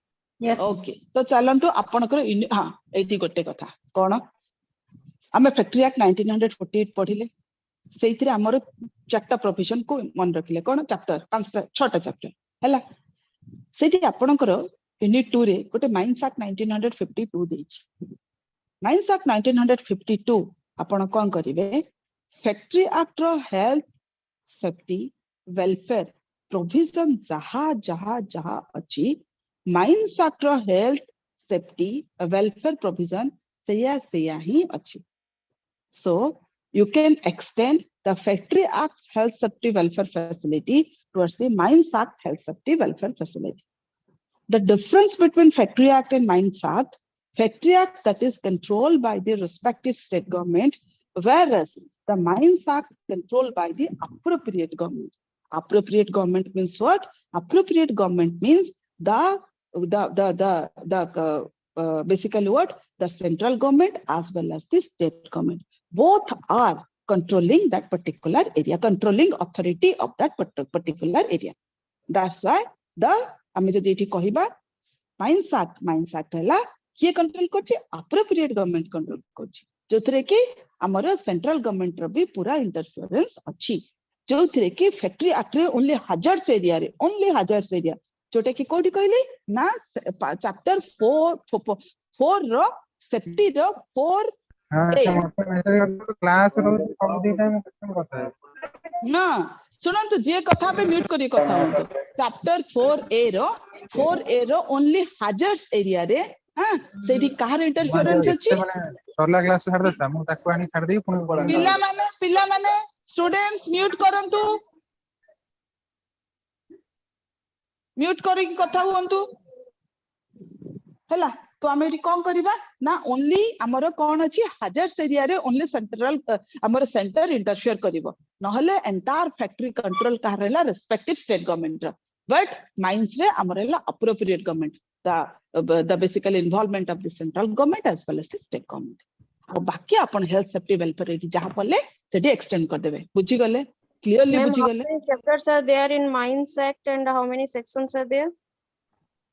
यस
ओके तो चलंतु आपनकर हां एठी गोटे कथा कोन हमें फैक्ट्री एक्ट 1948 पढिले सेइथिरे हमर चारटा प्रोविजन को मन रखिले कोन चैप्टर 6टा चैप्टर हला सेठी आपनकर यूनिट 2 रे गोटे माइंस एक्ट 1952 देछि माइंस एक्ट 1952 आपण कोन करिवे फैक्ट्री एक्ट रो हेल्थ सेफ्टी वेलफेयर प्रोविजन जहा जहा जहा अछि mines act row health safety welfare provision seya hi achi. So you can extend the Factory Act's health safety welfare facility towards the Mines Act health safety welfare facility. The difference between Factory Act and Mines Act, Factory Act that is controlled by the respective state government, whereas the Mines Act controlled by the appropriate government. Appropriate government means what? Appropriate government means basically what? The central government as well as the state government. Both are controlling that particular area, controlling authority of that particular area. That's why the आमे जदि एठी कहिबा mines act हला किए control करछि appropriate government control करछि जोथरे कि हमर central government रो भी पूरा इंटरफेरेंस अछि जोथरे कि फैक्ट्री एक्ट रे ओनली हजार्ड्स एरिया रे ओनली हजार्ड्स एरिया जोटा कि कोडी कहली ना चैप्टर 4 रो सेफ्टी रो 4
क्लास रो सब दी टाइम क्वेश्चन करता है
ना सुनंतु जे कथा पे म्यूट करी कथा होंतु चैप्टर 4A रो ओनली हजार्ड्स एरिया रे हां सेठी कहार इंटरफेरेंस अछि
सरला क्लास छाड़ देता मु ताको आनी छाड़ देई पुनी पळा
पिला माने स्टूडेंट्स म्यूट करंतु म्यूट करी कथा होंतु हला तो आमे एठी कोन करबा ना ओनली हमरो कोन अछि हजार्ड्स एरिया रे ओनली सेंट्रल हमरो सेंटर इंटरफेयर करिवो नहले एंटायर फैक्ट्री कंट्रोल का रहला respective state government but mines रे हमर रहला appropriate government the basically involvement of the central government as well as the state government और बाकी अपन हेल्थ सेफ्टी वेलफेयर एठी जहां पले सेठी एक्सटेंड कर देबे बुझी गले क्लियरली बुझी गले
How many chapters are there in Mines Act and how many sections are there?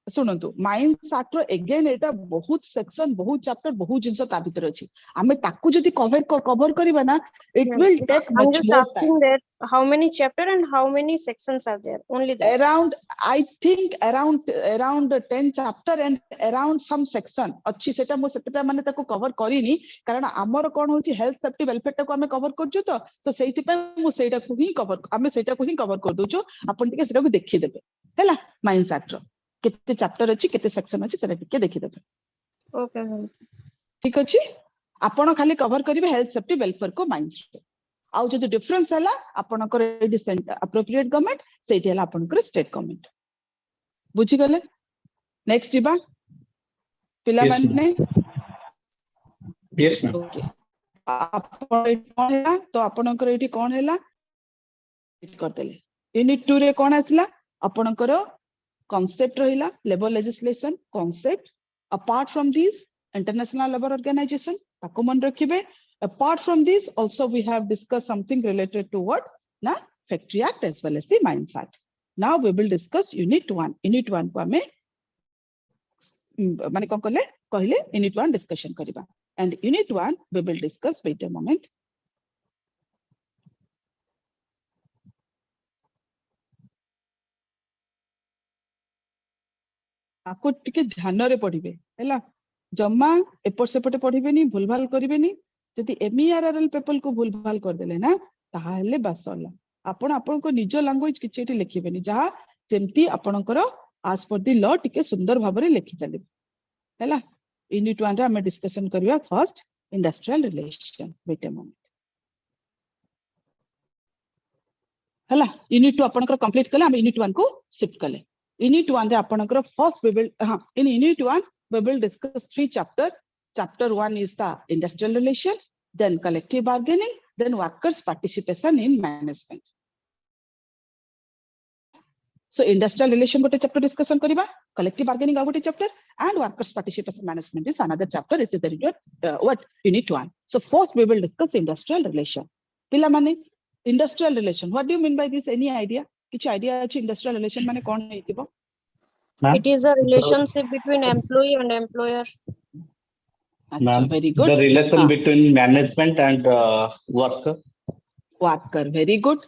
सुनंतु माइंस एक्ट रो अगेन एटा बहुत सेक्शन बहुत चैप्टर बहुत जिंस ता भीतर अछि हमें ताकू जदी कवर करबा ना it will take
I'm
much
just
more
asking that how many chapter and how many sections are there? Only that.
around I think around 10 chapter and around some section अछि सेटा मो सेटा माने ताको कवर करिनी कारण हमर कोन होची हेल्थ सेफ्टी वेलफेयर ताको हमें कवर करजु तो सेहिति पे मो सेटा को ही कवर हमें सेटा को ही कवर कर दोजो अपन टिके सेटा को देखि देबे हैला माइंस एक्ट रो केते चैप्टर अछि केते सेक्शन अछि सेटा टिके देखि देबे
Okay, ma'am.
ठीक अछि आपण खाली कवर करिवे हेल्थ सेफ्टी वेलफेयर को माइंस आउ जदि डिफरेंस हला आपनकर एडी सेंटर अप्रोप्रिएट गवर्नमेंट सेठी हला आपनकर स्टेट गवर्नमेंट बुझी गले नेक्स्ट जिबा पिला माने
यस मैम
ओके आपण कोन हला तो आपनकर एठी कोन हला कर देले यूनिट 2 रे कोन आसला आपनकर concept रहिला labour legislation concept apart from these international labor organization ताको मन रखिबे apart from this also we have discussed something related to what na factory act as well as the mines act now we will discuss unit 1 को हमें माने कोन कहले unit 1 discussion करिबा and unit 1 we will discuss wait a moment आपको टिके ध्यान रे पढिबे हैला जम्मा एपर सेपटे पढिबेनी भूलभाल करिवेनी जति MERRL पेपर को भूलभाल कर देले ना ताहा हेले बासला आपण को निज लैंग्वेज किछेटी लिखिबेनी जहा जेमती आपणकर आज पर दी लॉ टिके सुंदर भाबरे लिखि चले हैला यूनिट 1 रे हम डिस्कशन करिया first industrial relation wait a moment हैला यूनिट 2 आपणकर कंप्लीट कले हम यूनिट 1 को शिफ्ट कले Unit 1 रे आपनकर first we will in Unit 1 we will discuss 3 chapter. Chapter 1 is the industrial relation, then collective bargaining, then workers participation in management. So industrial relation gote chapter discussion kariba, collective bargaining gote chapter, and workers participation management is another chapter. It is the Unit 1. So first we will discuss industrial relation. Pila mane industrial relation. What do you mean by this? Any idea? किछ idea अछि industrial relation माने कोन हेतिबो
It is a relationship between employee and employer.
अच्छा very good
the relation between management and worker
very good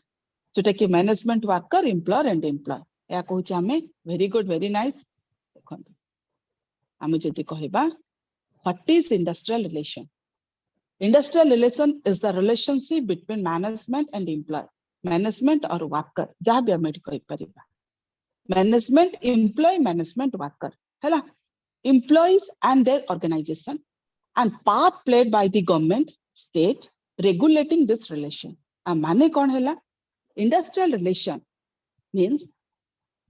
जोटा कि management worker employer and employee या कहूछ हमें very good very nice देखो हमें जति कहबा what is industrial relation is the relationship between management and employee management और वर्कर जहाँ भी हमें कहि परिबा मैनेजमेंट एम्प्लॉय मैनेजमेंट वर्कर हैला employees and their organization, and part played by the government, state, regulating this relation. Mane kon hela? Industrial relation means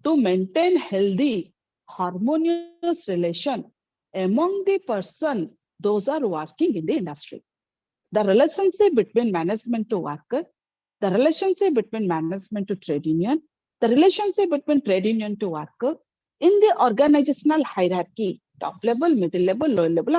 to maintain healthy, harmonious relation among the person, those are working in the industry. The relationship between management to worker, the relationship between management to trade union, the relationship between trade union to worker, in the organizational hierarchy, top level, middle level, lower level,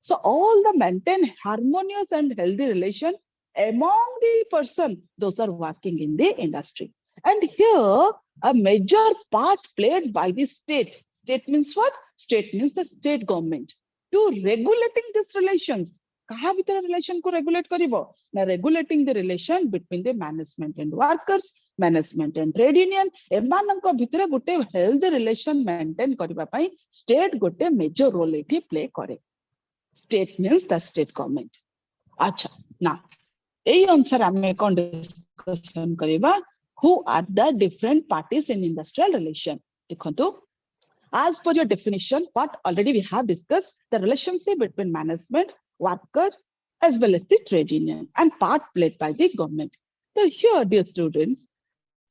so all the maintain harmonious and healthy relation among the person, those are working in the industry. And here, a major part played by the state. State means what? State means the state government. To regulating these relations. Kaha bhitar relation ko regulate karibo? Na regulating the relation between the management and workers, management and trade union. Emananko bhitare gote healthy relation maintain kariba pai state gote major role eti play kare. State means the state government. Acha. Now, ei answer ame kon discussion kariba. Who are the different parties in industrial relation? As per your definition, what already we have discussed, the relationship between management, worker, as well as the trade union, and part played by the government. So here, dear students,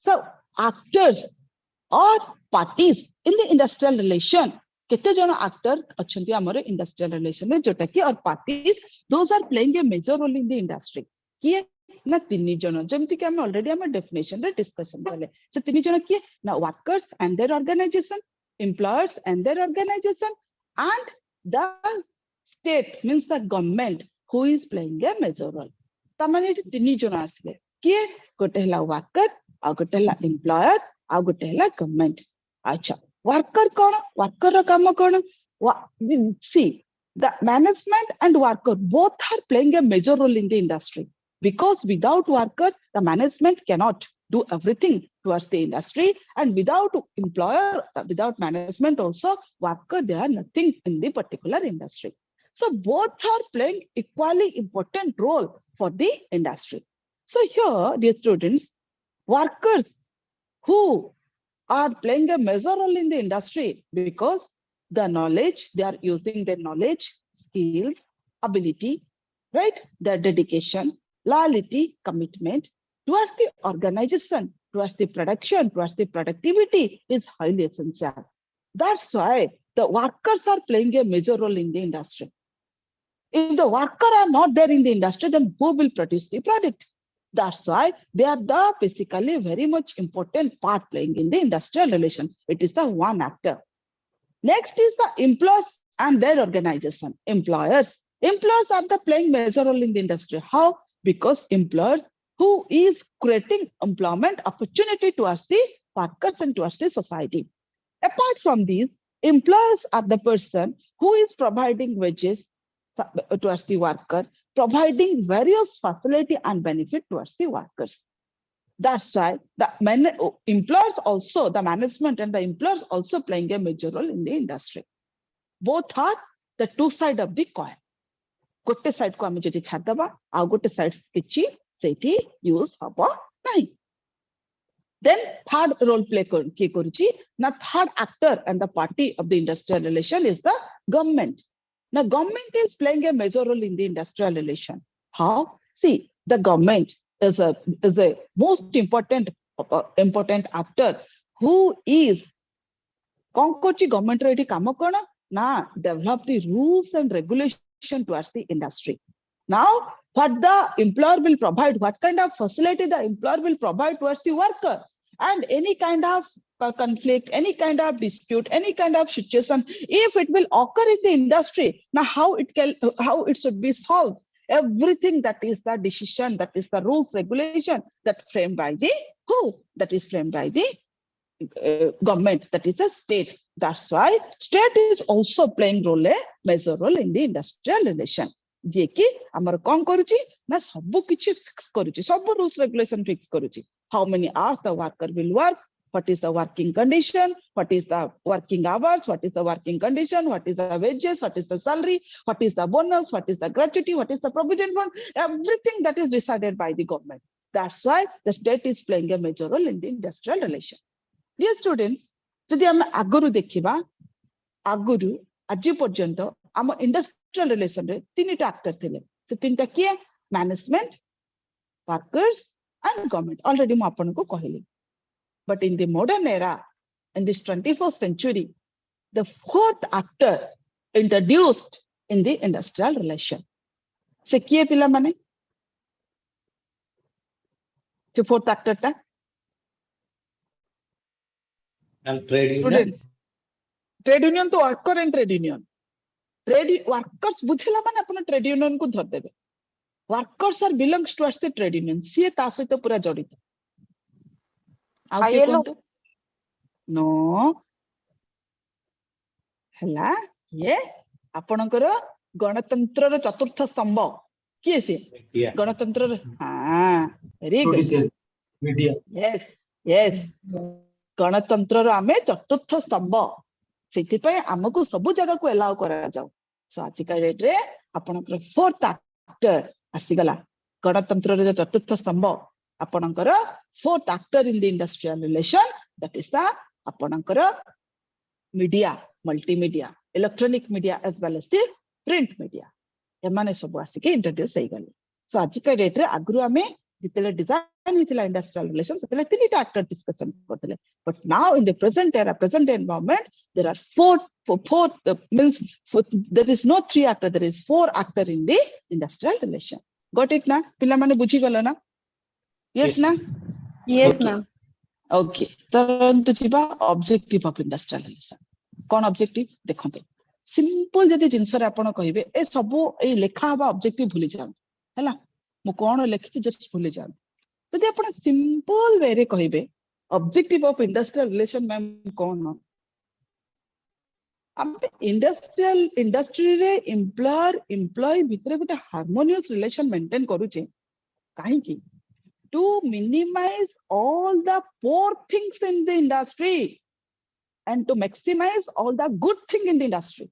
so actors or parties in the industrial relation, kete jana actor achanti amare industrial relation mein jota ki or parties, those are playing a major role in the industry. Kiye na tini jana jemti ki ame already ame definition re discussion kale. So tini jana kiye na workers and their organization, employers and their organization, and the state means the government who is playing a major role. Tamane tini jana asle kiye gote hela worker, a gote hela employer, a gote hela government. Acha worker kono, worker ra kama kono. See, the management and worker both are playing a major role in the industry, because without worker, the management cannot do everything towards the industry, and without employer, without management also, worker, they are nothing in the particular industry. So both are playing equally important role for the industry. So here, dear students, workers who are playing a major role in the industry because the knowledge, they are using their knowledge, skills, ability, right? Their dedication, loyalty, commitment towards the organization, towards the production, towards the productivity is highly essential. That's why the workers are playing a major role in the industry. If the workers are not there in the industry, then who will produce the product? That's why they are the basically very much important part playing in the industrial relation. It is the one actor. Next is the employees and their organization. Employers are the playing major role in the industry. How? Because employers who is creating employment opportunity towards the workers and towards the society. Apart from these, employers are the person who is providing wages towards the worker, providing various facility and benefit towards the workers. That's why the employers also, the management and the employers also playing a major role in the industry. Both are the two sides of the coin. Gote side ko ame jodi chhadaba, ଆଉ gote side kichi sethi use haba nahi. Then third role play kiye koruchi na third actor and the party of the industrial relation is the government. Now, government is playing a major role in the industrial relation. How? See, the government is a most important actor who is konkochi government ready kamo kona na develop the rules and regulation towards the industry. Now, what the employer will provide, what kind of facility the employer will provide towards the worker, and any kind of conflict, any kind of dispute, any kind of situation, if it will occur in the industry, now how it should be solved. Everything that is the decision, that is the rules, regulation that framed by the who? That is framed by the government, that is the state. That's why state is also playing a major role in the industrial relation. जे कि हमर कोन करूची ना सब किछि fix करूची, सब rules regulation fix करूची. How many hours the worker will work, what is the working condition, what is the working hours, what is the working condition, what is the wages, what is the salary, what is the bonus, what is the gratuity, what is the provident fund, everything that is decided by the government. That's why the state is playing a major role in the industrial relation. Dear students, जदि हम आगरु देखिबा आगुरु आज पर्यंत आम industrial relation रे तीनटा actor थिले से तीनटा किए management workers and government already मु आपन को कहली but in the modern era in this 21st century the fourth actor introduced in the industrial relation से किए पिला माने जो फोर्थ एक्टर टा
and trade union
students trade union तो worker and trade union trade workers बुझला माने अपन ट्रेड यूनियन को धर देबे workers are belongs towards the trade union सी ता सहित पूरा जड़ित आ के
ILO
कोन नो हला ये आपनकर गणतंत्र रो चतुर्थ स्तंभ किए से
media
गणतंत्र हां very good
media
yes yes गणतंत्र रो आमे चतुर्थ स्तंभ सेति पय हमकु सब जगह को अलाउ करा जाऊ सो आज का डेट रे आपनकर फोर्थ एक्टर आसी गला गणतंत्र रो चतुर्थ स्तंभ आपनकर fourth actor in the industrial relation that is the आपनकर media multimedia electronic media as well as the print media एमाने सब आसिके इंट्रोड्यूस हे गले सो आज का डेट रे आगरु हमें जितले डिजाइन हितला इंडस्ट्रियल रिलेशन सेतले तीनटा एक्टर डिस्कशन करतले but now in the present era present environment there are four means there is no three actor there is four actor in the industrial relation got it na pila mane बुझी गलो ना yes na
yes
Okay.
ma'am
okay तो जीवा objective of industrial relation कौन objective देखंते simple जदि जिंस रे आपण कहिबे ए सब ए लेखा हबा ऑब्जेक्टिव भूली जाओ हैला मु कोन लेखि जस्ट भूली जाओ जदि आपण सिंपल वे रे कहिबे objective of industrial relation ma'am कोन हम इंडस्ट्रियल इंडस्ट्री रे एम्प्लॉय भितरे गोटे हार्मोनियस रिलेशन मेंटेन करू छे काहे की to minimize all the poor things in the industry and to maximize all the good thing in the industry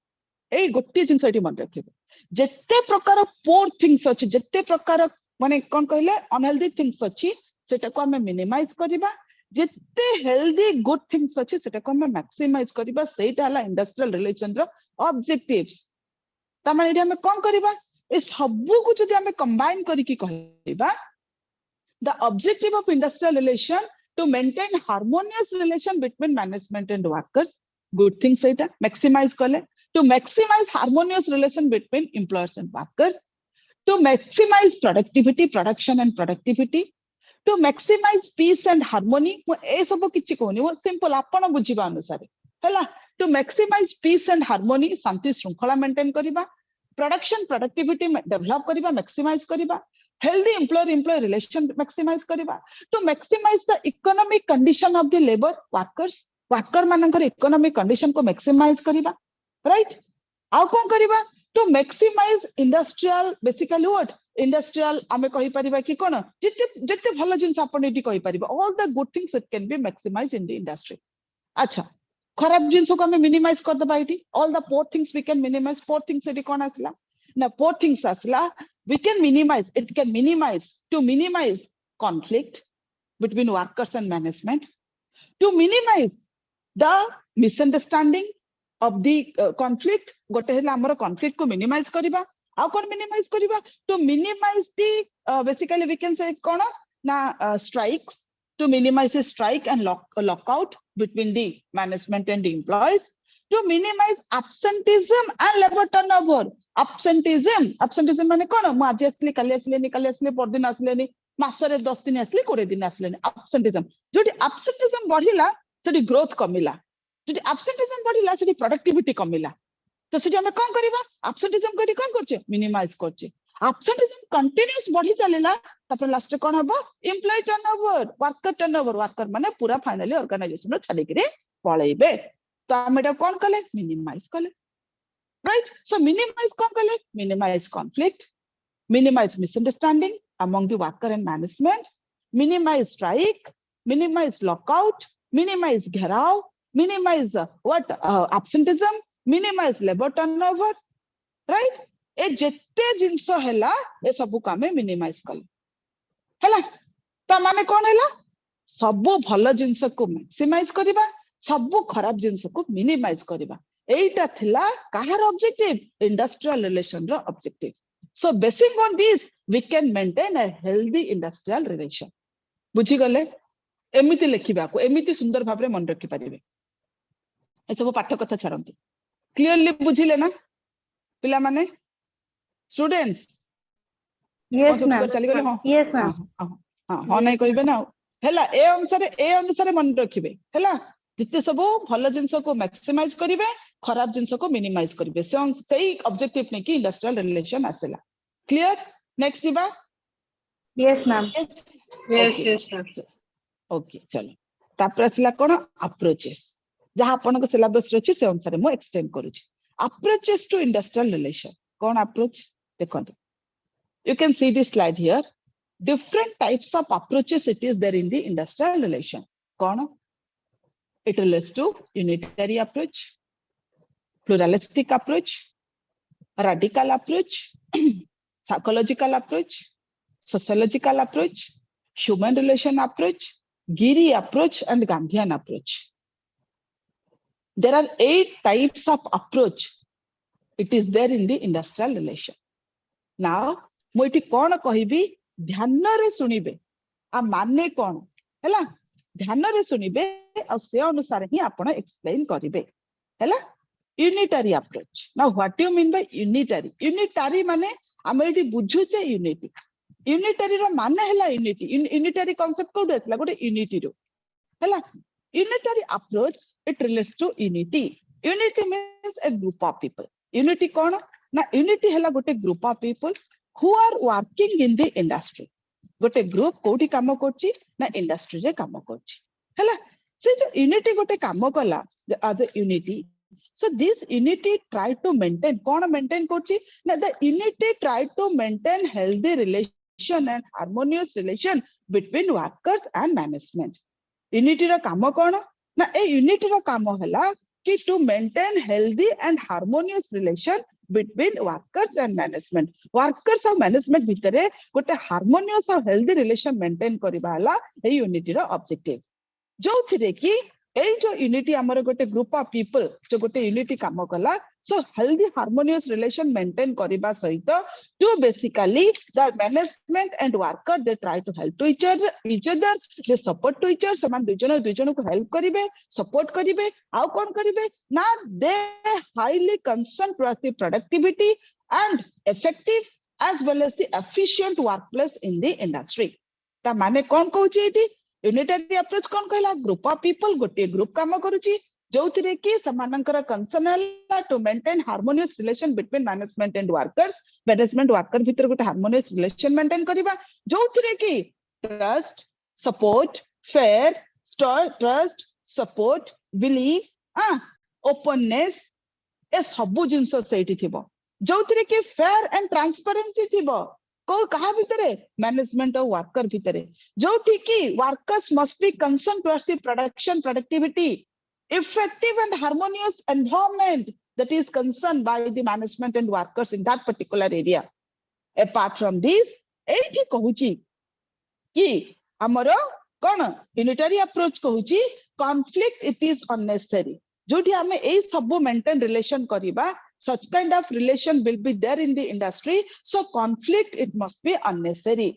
ए गोटे जिंस एटी मन रखिबे जत्ते प्रकार poor things अछि जत्ते प्रकार माने कोन कहले अनहेल्दी थिंग्स अछि सेटा को हम मिनिमाइज करबा जत्ते हेल्दी गुड थिंग्स अछि सेटा को हम मैक्सिमाइज करबा सेटा हला इंडस्ट्रियल रिलेशन रो ऑब्जेक्टिव्स त माने हम कोन करबा ए सब को जदि हम कंबाइन करी की कहबा the objective of industrial relation to maintain harmonious relation between management and workers good things eta maximize kale to maximize harmonious relation between employers and workers to maximize productivity production and productivity to maximize peace and harmony mo e sab kichi kohni mo simple apana bujiba anusare hela to maximize peace and harmony शांति श्रृंखला maintain kariba production productivity develop kariba maximize kariba healthy employer relation maximize kariba to maximize the economic condition of the labor worker manankar economic condition ko maximize kariba right आउ कोन करिबा to maximize industrial basically what industrial ame कहि परिबा कि कोन जते जते भलो जिंस आपण eighty कहि परिबा all the good things that can be maximized in the industry अच्छा खराब जिंस को हमें मिनिमाइज कर दबा एटी all the poor things we can minimize four things एटी कोन आसला ना four things आसला we can minimize to minimize conflict between workers and management to minimize the misunderstanding of the conflict gote hela amara conflict ko minimize kariba how kon minimize kariba to minimize the basically we can say kona na strikes to minimize a strike and lockout between the management and the employees to minimize absenteeism and labor turnover absenteeism माने कोन मु आज असली काली असले परदिन असलेनी मासरे 10 दिन असली 20 दिन असलेनी absenteeism जोटी absenteeism बढ़िला सेठी growth कमिला जोटी absenteeism बढ़िला सेठी productivity कमिला तो सेठी हम कोन करबा absenteeism कोठी कोन करछे मिनिमाइज करछे absenteeism कंटीन्यूअस बढ़ी चलेला तापर लास्ट कोन हबो एम्प्लॉय टर्नओवर वर्कर माने पूरा फाइनली ऑर्गेनाइजेशन छाडी के पळेबे तो हम एटा कोन कले मिनिमाइज कले right so minimize kon kale minimize conflict minimize misunderstanding among the worker and management minimize strike minimize lockout minimize gherao minimize absenteeism minimize labor turnover right ए जत्ते जिंसो हैला ए सब को हमें मिनिमाइज कले हैला त माने कोन हैला सब भलो जिंस को मैक्सिमाइज करबा सब खराब जिंस को मिनिमाइज करबा एटा थिला कहार ऑब्जेक्टिव इंडस्ट्रियल रिलेशन रो objective so basing on this we can maintain a healthy industrial relation बुझी गले एमिति लिखिबा को एमिति सुंदर भाबरे मन रखि परिबे ए सब पाठ कथा छाड़ंती क्लियरली बुझिले ना पिला माने स्टूडेंट्स
यस मैम
चली गले हां
यस मैम
हां हां नहीं कहबे ना हैला ए अनुसार मन रखिबे हैला जिते सब भल जिंस को मैक्सिमाइज करिवे खराब जिंस को मिनिमाइज करिवे सही ऑब्जेक्टिव ने कि इंडस्ट्रियल रिलेशन आसेला क्लियर नेक्स्ट दिबा
yes ma'am
Yes, yes, ma'am.
Okay चलो तापर आसला कोन अप्रोचेस जहां आपन को सिलेबस रछि से अनुसार मो एक्सटेंड करूछि अप्रोचेस टू इंडस्ट्रियल रिलेशन कोन अप्रोच देखो you can see this slide here different types of approaches it is there in the industrial relation kono it relates to unitary approach pluralistic approach radical approach psychological approach sociological approach human relation approach Giri approach and Gandhian approach there are 8 types of approach it is there in the industrial relation now मोइटी कोन कहिबी ध्यान रे सुनिबे आ माने कोन हैला ध्यान रे सुनिबे आ से अनुसार ही आपण एक्सप्लेन करिवे हैला unitary approach now what do you mean by unitary माने हम एटी बुझु छे यूनिटरी रो माने हैला यूनिटरी कांसेप्ट कोड आसला गोटे यूनिटी रो हैला unitary approach it relates to unity means a group of people unity कोन ना यूनिटी हैला गोटे group of people who are working in the industry गोटे ग्रुप कोठी काम करछि ना इंडस्ट्री रे काम करछि हैला से जो यूनिटी गोटे काम कला as a unity so this unity try to maintain cone maintain करछि ना the unity try to maintain healthy relation and harmonious relation between workers and management unity रो काम कोन ना ए unity रो काम हला कि to maintain healthy and harmonious relation between workers and management workers और management भितरे गोटे हार्मोनियस और हेल्दी रिलेशन मेंटेन करबा हला ए यूनिटी रो ऑब्जेक्टिव जो थिरे कि ए जो यूनिटी हमर गोटे ग्रुप ऑफ पीपल जो गोटे यूनिटी काम कला so healthy harmonious relation maintain करबा सहित two basically the management and worker they try to help to each other they support to each other समान दुजन को हेल्प करिवे सपोर्ट करिवे आ कोन करिवे ना they highly concern towards the productivity and effective as well as the efficient workplace in the industry ता माने कोन कहूची एटी यूनिटरी अप्रोच कोन कहला ग्रुप ऑफ पीपल गोटे ग्रुप काम करूची जोथिरे कि समानकर कंसर्न हला to maintain harmonious relation between management and workers management worker भीतर गोटे हार्मोनियस रिलेशन मेंटेन करिबा जोथिरे कि trust support fair trust support believe openness ए सब जिंस सेठी थिबो जोथिरे कि फेयर एंड ट्रांसपेरेंसी थिबो को कहा भितरे मैनेजमेंट और वर्कर भितरे जो ठीक workers must be concern towards the production productivity effective and harmonious environment that is concerned by the management and workers in that particular area apart from this एठी कहूची कि हमरो कोन यूनिटरी अप्रोच कहूची कॉन्फ्लिक्ट इट इज अननेसेसरी जोठी हमें ए सब मेंटेन रिलेशन करिबा such kind of relation will be there in the industry so conflict it must be unnecessary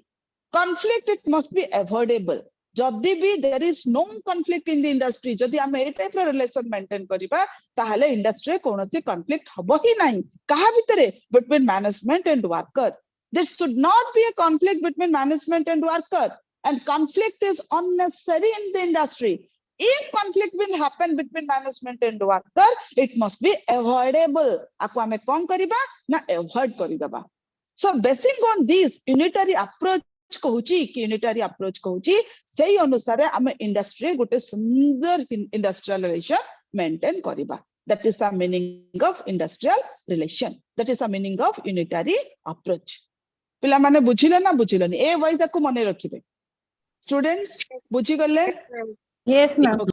conflict it must be avoidable जदि भी there is no conflict in the industry जदि हम ए type रो relation maintain करिबा ताहले industry कोनोसी conflict हबो ही नाही कहा भितरे between management and worker there should not be a conflict between management and worker and conflict is unnecessary in the industry if conflict will happen between management and worker it must be avoidable आको हमें कोन करिबा ना avoid करि दबा so basing on this unitary approach कहूची कि unitary approach कहूची सेही अनुसार हम इंडस्ट्री गोटे सुंदर इंडस्ट्रियल रिलेशन मेंटेन करिबा that is the meaning of industrial relation that is the meaning of unitary approach पिला माने बुझिले ना बुझिलोनी ए वाइज को मने रखिबे स्टूडेंट्स बुझि गले
यस मैम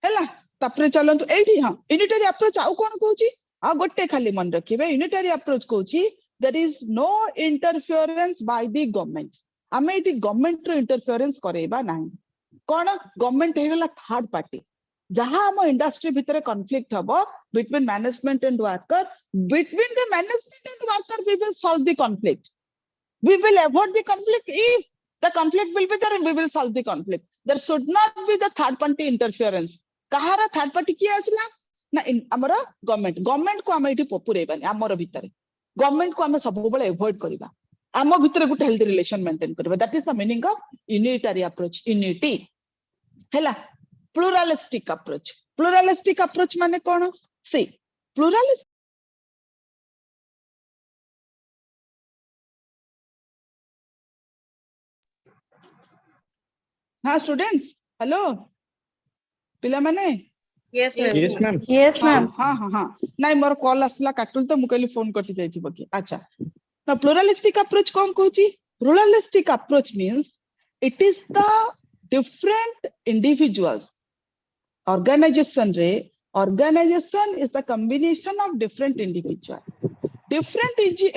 हैला तापरे चलंतु एठी हां यूनिटरी अप्रोच आउ कोन कहूची आ गोटे खाली मन रखिबे यूनिटरी अप्रोच कहूची there is no interference by the government हमें इटी गवर्नमेंट रो इंटरफेरेंस करेबा नाही कोन गवर्नमेंट हेगला थर्ड पार्टी जहाँ हम इंडस्ट्री भितर कॉन्फ्लिक्ट हबो between management and worker, between the management and worker we will solve the conflict, we will avoid the conflict. If the conflict will be there and we will solve the conflict, there should not be the third party interference. कहारा third party किए आसला ना हमरो government को हम एठी पुरेबानी हमरो भितर गवर्नमेंट को हम सब बेले अवॉइड करबा आम भितर गुटे हेल्दी रिलेशन मेंटेन करबा. That is the meaning of unitary approach. Unity हैला. प्लुरालिस्टिक अप्रोच. प्लुरालिस्टिक अप्रोच माने कोन? सी प्लुरालिस्टिक हाँ स्टूडेंट्स हेलो पिला माने
Yes,
Yes,
ma'am.
ma'am.
yes ma'am
हाँ हाँ हाँ नहीं मोर कॉल आसला काटुल तो मुकली फोन करती जाई बकी. अच्छा ना प्लुरालिस्टिक अप्रोच कौन कहूची? Pluralistic approach means it is the different individuals organization रे. Organization is the combination of different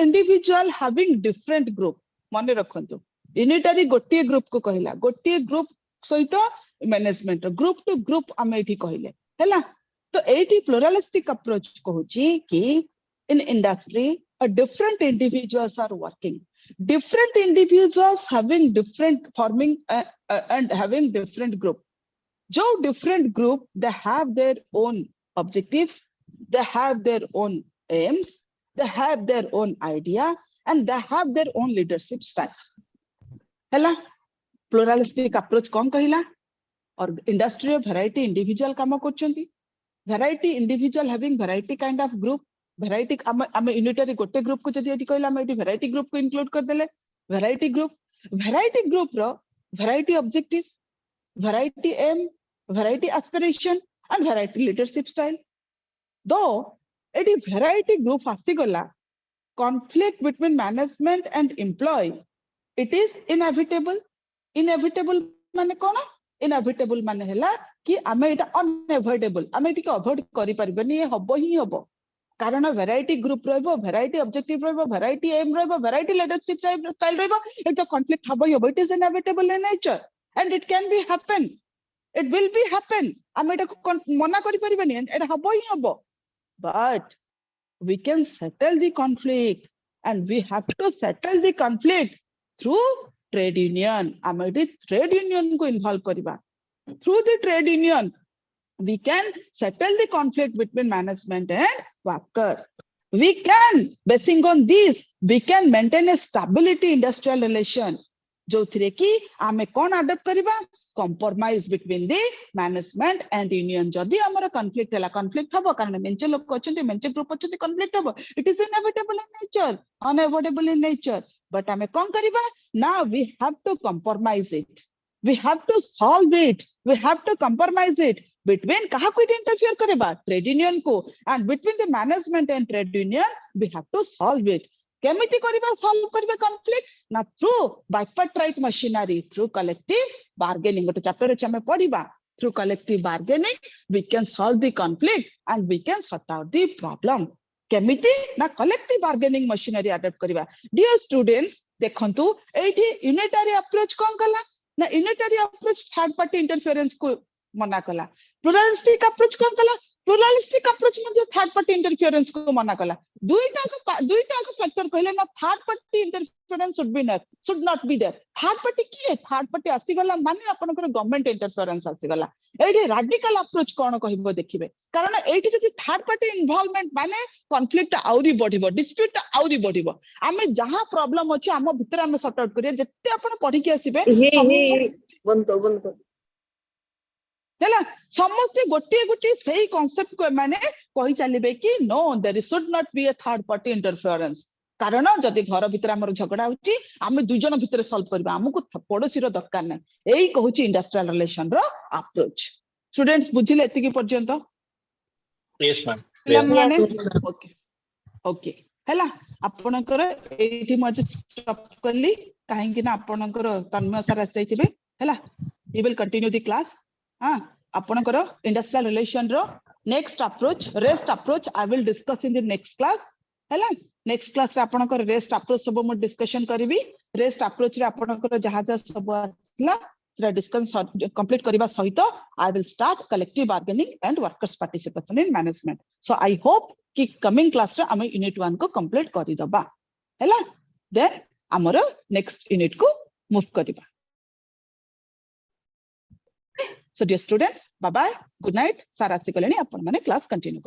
individual having different group. माने रखंतु यूनिटरी गोटे ग्रुप को कहला, गोटे ग्रुप सहित मैनेजमेंट ग्रुप टू ग्रुप आम एठी कहले हैला. तो एठी प्लुरालिस्टिक अप्रोच कहूची कि in industry a different individuals are working, different individuals having different forming and having different group. जो different group they have their own objectives, they have their own aims, they have their own idea and they have their own leadership style. हैला. प्लुरालिस्टिक approach कौन कहिला? और industry variety individual काम करछंती, variety individual having variety kind of group. Variety हम unitary गोटे group को जदी एठी कहला हम एठी वैरायटी ग्रुप को इंक्लूड कर देले. वैरायटी ग्रुप रो variety objective, variety aim, variety aspiration and variety leadership style. दो एठी वैरायटी ग्रुप आसी गला conflict between management and employee it is inevitable. Inevitable माने कोन? इनएविटेबल माने हैला कि आमे एटा अनएवॉइडेबल, आमे एटी के अवॉइड करि परबनी, ये हबो ही हबो. कारण वैरायटी ग्रुप रहबो, वैरायटी ऑब्जेक्टिव रहबो, वैरायटी एम रहबो, वैरायटी लीडरशिप स्टाइल रहबो. एटा कॉन्फ्लिक्ट हबो ही हबो. It is inevitable in nature and it can be happen, it will be happen. आमे एटा मना करि परबनी, एटा हबो ही हबो. But we can settle the conflict and we have to settle the conflict through trade union. आमे trade union को involve करिबा. Through the trade union we can settle the conflict between management and worker. We can, basing on this, we can maintain a stability industrial relation. जो थिरे कि आमे कोन adopt करिबा? Compromise between the management and union. जदी हमर conflict हला, conflict हबो कारण मेंचे लोक अछंती, मेंचे ग्रुप अछंती, कॉन्फ्लिक्ट हबो. It is inevitable in nature, unavoidable in nature. But आमे कोन करिबा? Now we have to compromise it, we have to solve it, we have to compromise it. Between कहा को इंटरफियर करेबा? ट्रेड यूनियन को. And between the management and trade union we have to solve it. केमिति करिबा solve करिबा conflict? ना through bipartite machinery, through collective bargaining. गोटे chapter अछि हमें पढिबा. Through collective bargaining we can solve the conflict and we can sort out the problem. केमिति? ना कलेक्टिव बार्गेनिंग मशीनरी अडॉप्ट करिबा. डियर स्टूडेंट्स देखंतु एठी यूनिटरी अप्रोच कोन कला? ना unitary approach third party interference को मना कला. प्लुरालिस्टिक अप्रोच कोन कला? प्लुरालिस्टिक अप्रोच मध्ये थर्ड पार्टी इंटरफेरेंस को मना कला. दुईटा को फैक्टर कहले ना third party interference should not be there. Third party किए? थर्ड पार्टी आसी गला माने आपनकर गवर्नमेंट इंटरफेरेंस आसी गला. एठी रैडिकल अप्रोच कोन कहिबो देखिबे. कारण एठी जति थर्ड पार्टी इन्वॉल्वमेंट माने कॉन्फ्लिक्ट आउरी बढ़िबो, डिस्प्यूट आउरी बढ़िबो. आमे जहां प्रॉब्लम अछि आम भितर आमे सॉर्ट आउट करिया. जत्ते आपण पढी के आसीबे बंद हैला समस्त गोटे गोटे सही कांसेप्ट को माने कहि चलिबे कि no there should not be a third party interference. कारण जदि घर भितर हमर झगड़ा होची आमे दुई जन भितर सॉल्व करबा, हमकु पड़ोसी रो दरकार नै. एई कहूची इंडस्ट्रियल रिलेशन रो अप्रोच. स्टूडेंट्स बुझिले एतिकी पर्यंत?
Yes, ma'am.
माने ओके ओके हैला. आपनकर एठी म आज स्टॉप करली काहे कि ना आपनकर तन्मय सर आसी जाइतिबे हैला. We will continue the class. हाँ आपनकर इंडस्ट्रियल रिलेशन रो next approach, rest approach I will discuss in the next class हैला. नेक्स्ट क्लास रे आपनकर रेस्ट अप्रोच सब म डिस्कशन करबी. रेस्ट अप्रोच रे आपनकर जहां जहां सब आसला सेटा डिस्कशन कंप्लीट करबा सहित I will start collective bargaining and workers participation in management so I hope कि कमिंग क्लास रे हम यूनिट 1 को कंप्लीट करि दबा हैला देन हमर नेक्स्ट यूनिट को मूव करबा so dear students bye bye good night sara sikoleni apan mane class continue